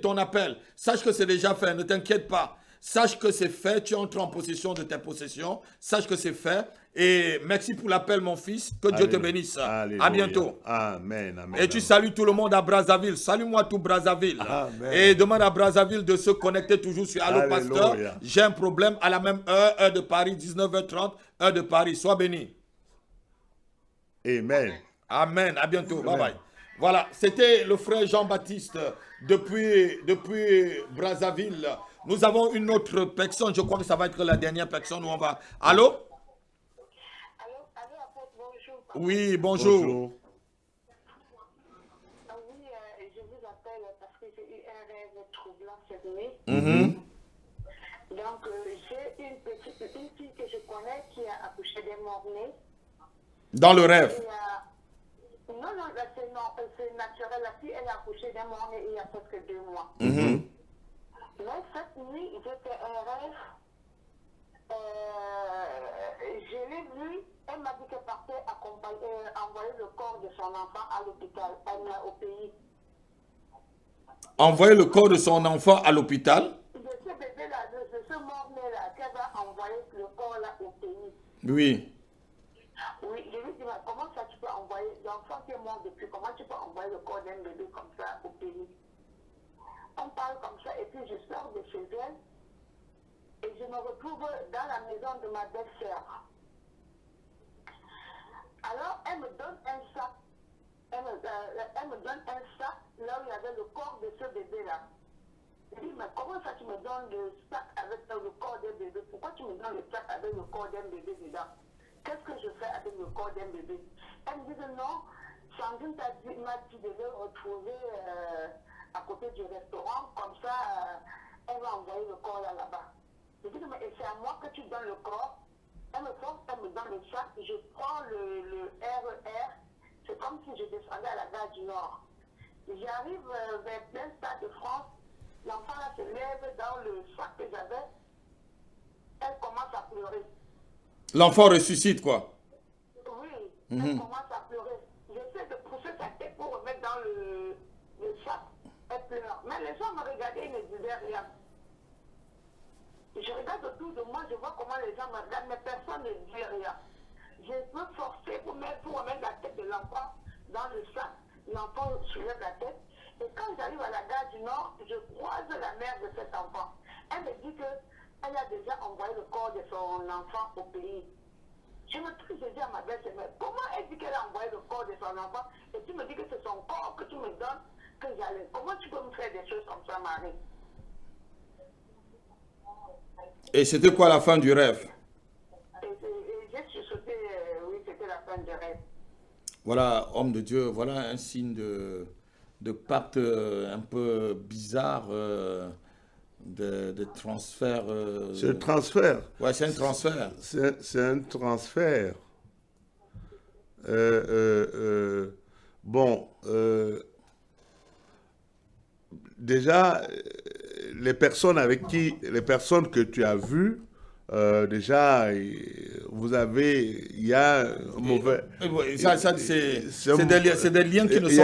ton appel. Sache que c'est déjà fait, ne t'inquiète pas. Sache que c'est fait, tu entres en possession de tes possessions. Sache que c'est fait. Et merci pour l'appel, mon fils. Que Dieu te Alléluia. bénisse. Alléluia. À bientôt. Amen. Amen. Et tu salues tout le monde à Brazzaville. Salue-moi tout Brazzaville. Amen. Et demande à Brazzaville de se connecter toujours sur Allo Alléluia. Pasteur. J'ai un problème à la même heure, heure de Paris, 19h30, heure de Paris. Sois béni. Amen. Amen. À bientôt. Bye bye. Voilà, c'était le frère Jean-Baptiste depuis Brazzaville. Nous avons une autre personne. Je crois que ça va être la dernière personne où on va. Allô? Allô, Oui, bonjour. Bonjour. Oui, je vous appelle parce que j'ai eu un rêve troublant cette nuit. Mhm. Donc, j'ai une fille que je connais qui a accouché des morts-nés. Dans le rêve. Non, là, c'est naturel. La fille, elle a accouché des morts-nés il y a presque 2 mois. Mhm. Mais cette nuit, j'ai fait un rêve. Je l'ai vue. Elle m'a dit qu'elle partait envoyer le corps de son enfant à l'hôpital, au pays. Envoyer le corps de son enfant à l'hôpital. De ce bébé-là, de ce mort-né-là, qu'elle va envoyer le corps-là au pays. Oui. Oui, je lui dis, mais comment ça tu peux envoyer l'enfant qui est mort depuis, comment tu peux envoyer le corps d'un bébé comme ça au pays? On parle comme ça et puis je sors de chez elle et je me retrouve dans la maison de ma belle-sœur. Alors, elle me donne un sac. Elle me donne un sac là où il y avait le corps de ce bébé-là. Je dis, mais comment ça tu me donnes le sac avec le corps d'un bébé? Pourquoi tu me donnes le sac avec le corps d'un bébé dedans? Qu'est-ce que je fais avec le corps d'un bébé? Elle me dit que non, Sandrine m'a dit de le retrouver à côté du restaurant, comme ça, elle va envoyer le corps là-bas. Je dis, mais c'est à moi que tu donnes le corps. Elle me force, elle me donne le sac, je prends le RER, c'est comme si je descendais à la gare du Nord. J'arrive vers plein stade de France, l'enfant là se lève dans le sac que j'avais, elle commence à pleurer. L'enfant ressuscite, quoi. Oui, elle commence à pleurer. J'essaie de pousser sa tête pour remettre dans le sac. Elle pleure. Mais les gens me regardaient, ils ne disaient rien. Je regarde autour de moi, je vois comment les gens me regardent, mais personne ne dit rien. Je peux forcer pour remettre la tête de l'enfant dans le sac. L'enfant soulève la tête. Et quand j'arrive à la gare du Nord, je croise la mère de cet enfant. Elle me dit qu'elle a déjà envoyé le corps de son enfant au pays. Je me trouve, je dis à ma belle-sœur, mais comment elle dit qu'elle a envoyé le corps de son enfant et tu me dis que c'est son corps que tu me donnes que j'allais. Comment tu peux me faire des choses comme ça, Marie? Et c'était quoi la fin du rêve? Et j'ai chuchoté, oui, c'était la fin du rêve. Voilà, homme de Dieu, voilà un signe de pacte un peu bizarre, de transfert. C'est un transfert. Ouais, c'est un transfert. C'est un transfert. Bon, déjà, les personnes les personnes que tu as vues, déjà, il y a un mauvais. C'est des liens qui ne sont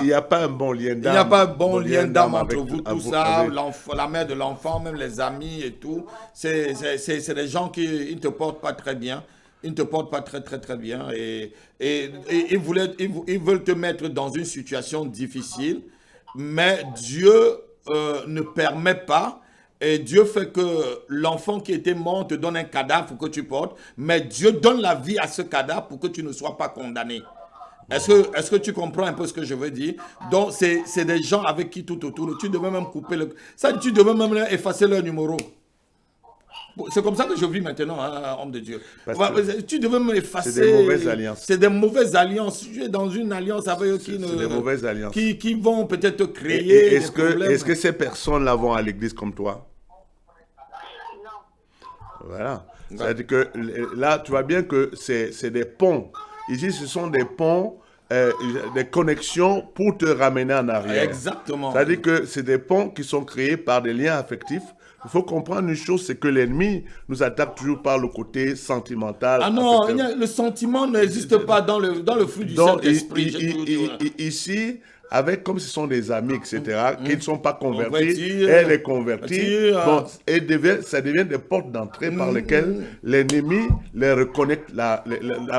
Il n'y a pas un bon lien d'âme. Il n'y a pas un bon lien d'âme entre avec- vous, tout avec- ça, avec- la mère de l'enfant, même les amis et tout. C'est des gens qui ne te portent pas très bien. Ils ne te portent pas très bien. Et ils veulent te mettre dans une situation difficile. Mais Dieu ne permet pas. Et Dieu fait que l'enfant qui était mort te donne un cadavre que tu portes. Mais Dieu donne la vie à ce cadavre pour que tu ne sois pas condamné. Est-ce que tu comprends un peu ce que je veux dire? Donc, c'est des gens avec qui tout autour, tu devais même couper tu devais même effacer leur numéro. C'est comme ça que je vis maintenant, hein, homme de Dieu. Tu devais même effacer. C'est des mauvaises alliances. C'est des mauvaises alliances. Tu es dans une alliance avec eux C'est des mauvaises alliances. qui vont peut-être créer des problèmes. Est-ce que ces personnes-là vont à l'église comme toi? Non. Voilà. C'est-à-dire que là, tu vois bien que c'est des ponts. Ici, ce sont des ponts, des connexions pour te ramener en arrière. Exactement. C'est-à-dire que c'est des ponts qui sont créés par des liens affectifs. Il faut comprendre une chose, c'est que l'ennemi nous attaque toujours par le côté sentimental. Ah non, le sentiment n'existe pas dans le fruit du Donc, Saint-Esprit. ici, avec comme ce sont des amis, etc., qui ne sont pas convertis, Convertis, elle est convertie, bon, ça devient des portes d'entrée par lesquelles l'ennemi les reconnecte, la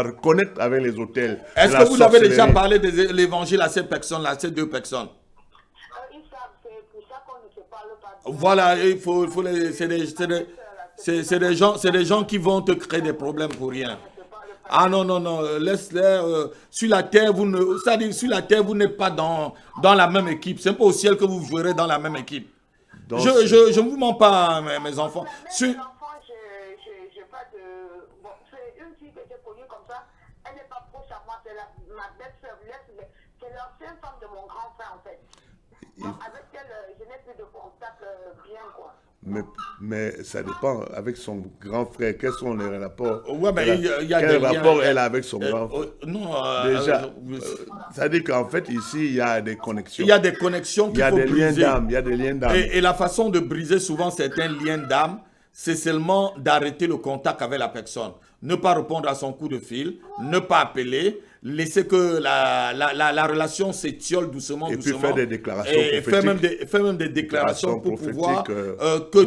reconnecte avec les autels. Est-ce que vous avez déjà parlé de l'évangile à ces personnes-là, ces deux personnes? Ils savent, c'est pour ça qu'on ne se parle pas. Voilà, c'est des gens qui vont te créer des problèmes pour rien. Ah non, laisse-les. Sur la terre, vous n'êtes pas dans la même équipe. C'est pas au ciel que vous jouerez dans la même équipe. Donc, je ne vous mens pas, mes enfants. Mes enfants, j'ai pas de... Bon, c'est une fille que j'ai connue comme ça. Elle n'est pas proche à l'ancienne femme de mon grand frère, en fait. Avec elle, je n'ai plus de contact bien, quoi. Mais ça dépend. Avec son grand frère, quels sont les rapports? Ouais, ben, il y a Quel des rapport liens, elle a avec son grand frère? non, Déjà, ça veut dire qu'en fait, ici, il y a des connexions. il y a des connexions Il y qu'il a faut des liens briser. d'âme. Il y a des liens d'âme. Et la façon de briser souvent certains liens d'âme, c'est seulement d'arrêter le contact avec la personne. Ne pas répondre à son coup de fil, ne pas appeler, laisser que la relation s'étiole doucement, Et doucement. puis faire des déclarations Et faire même des déclarations pour pouvoir que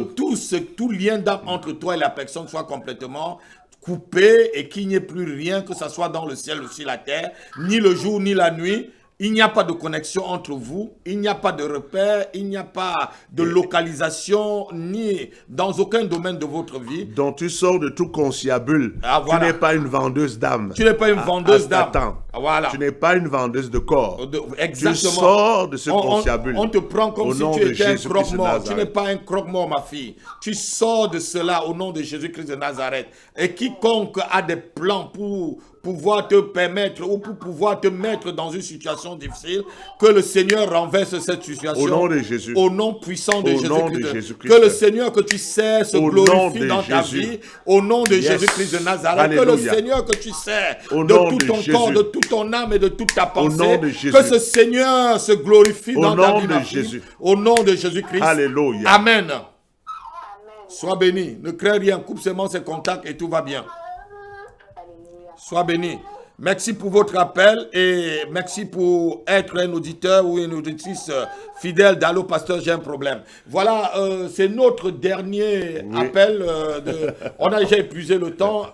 tout lien d'âme entre toi et la personne soit complètement coupé et qu'il n'y ait plus rien, que ce soit dans le ciel ou sur la terre, ni le jour ni la nuit. Il n'y a pas de connexion entre vous, il n'y a pas de repère, il n'y a pas de localisation, ni dans aucun domaine de votre vie. Donc tu sors de tout conciliabule. Ah, voilà. Tu n'es pas une vendeuse d'âme. Tu n'es pas une vendeuse d'âme. Ah, voilà. Tu n'es pas une vendeuse de corps. Exactement. Tu sors de ce conciliabule. On te prend comme au si nom tu de étais un Jésus-Christ de croque-mort. Tu Nazareth. n'es pas un croque-mort, ma fille. Tu sors de cela au nom de Jésus-Christ de Nazareth. Et quiconque a des plans pour pouvoir te permettre ou pour pouvoir te mettre dans une situation difficile, que le Seigneur renverse cette situation. Au nom de Jésus. Au nom puissant de Au nom de Jésus-Christ. Jésus-Christ. Que le Seigneur que tu sais se Au nom glorifie de dans ta Jésus. vie. Au nom de Yes. Jésus-Christ de Nazareth. Que le Alléluia. Seigneur que tu sais Au de nom tout de ton Jésus. corps, de toute ton âme et de toute ta pensée. nom de Jésus. Que ce Seigneur se glorifie Au dans ta nom vie, de ma fille. Jésus. Au nom de Jésus-Christ. Alléluia. Amen. Amen. Sois béni. Ne crains rien. Coupe seulement ses contacts et tout va bien. Alléluia. Sois béni. Merci pour votre appel et merci pour être un auditeur ou une auditrice fidèle d'Allo Pasteur, j'ai un problème. Voilà, c'est notre dernier appel. On a déjà épuisé le temps.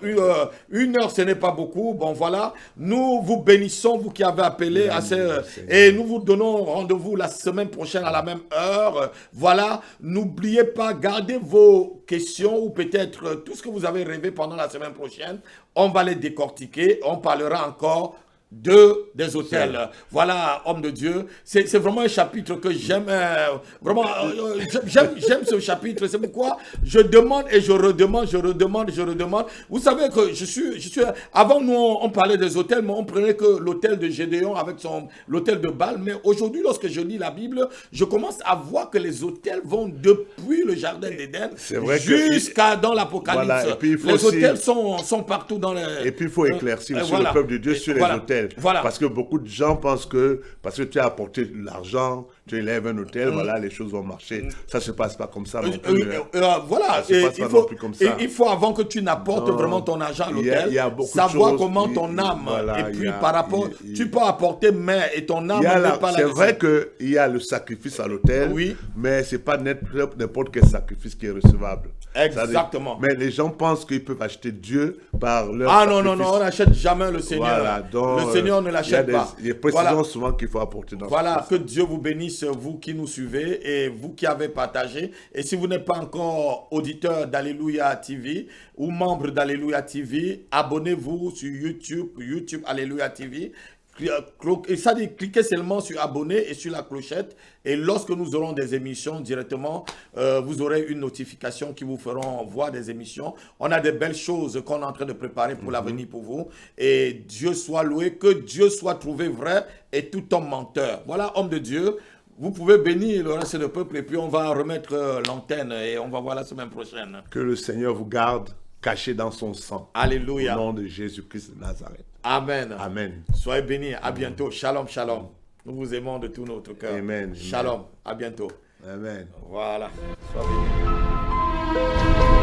Une heure, ce n'est pas beaucoup. Bon, voilà. Nous vous bénissons, vous qui avez appelé. Et nous vous donnons rendez-vous la semaine prochaine à la même heure. Voilà. N'oubliez pas, gardez vos questions ou peut-être tout ce que vous avez rêvé pendant la semaine prochaine. On va les décortiquer. On parlera encore des hôtels. Voilà, homme de Dieu. C'est vraiment un chapitre que j'aime. Vraiment, j'aime ce chapitre. C'est pourquoi je demande et je redemande. Vous savez que je suis avant, nous, on parlait des hôtels, mais on prenait que l'hôtel de Gédéon avec l'hôtel de Baal. Mais aujourd'hui, lorsque je lis la Bible, je commence à voir que les hôtels vont depuis le jardin d'Éden jusqu'à dans l'Apocalypse. Voilà, et puis les hôtels sont partout dans les... Et puis il faut éclaircir sur voilà. le peuple de Dieu sur les hôtels. Voilà. Parce que beaucoup de gens pensent que parce que tu as apporté de l'argent, tu élèves un hôtel, voilà, les choses vont marcher. Ça ne se passe pas comme ça non plus. Voilà, il faut avant que tu n'apportes vraiment ton argent à l'hôtel, savoir comment ton âme, et puis par rapport, tu peux apporter mais et ton âme n'est pas là. C'est vrai qu'il y a le sacrifice à l'hôtel, oui. Mais ce n'est pas n'importe quel sacrifice qui est recevable. Exactement. Mais les gens pensent qu'ils peuvent acheter Dieu par leur sacrifice. Non, on n'achète jamais le Seigneur. Voilà, donc, le Seigneur ne l'achète pas. Il y a des précisions souvent qu'il faut apporter dans Voilà, que Dieu vous bénisse, vous qui nous suivez et vous qui avez partagé. Et si vous n'êtes pas encore auditeur d'Alléluia TV ou membre d'Alléluia TV, abonnez-vous sur YouTube Alléluia TV. Et ça dit, cliquez seulement sur abonner et sur la clochette. Et lorsque nous aurons des émissions directement, vous aurez une notification qui vous feront voir des émissions. On a des belles choses qu'on est en train de préparer pour l'avenir pour vous. Et Dieu soit loué, que Dieu soit trouvé vrai et tout homme menteur. Voilà, homme de Dieu. Vous pouvez bénir le reste du peuple et puis on va remettre l'antenne et on va voir la semaine prochaine. Que le Seigneur vous garde caché dans son sang. Alléluia. Au nom de Jésus-Christ de Nazareth. Amen. Amen. Soyez bénis. À bientôt. Shalom, shalom. Nous vous aimons de tout notre cœur. Amen. Shalom. À bientôt. Amen. Voilà. Soyez bénis.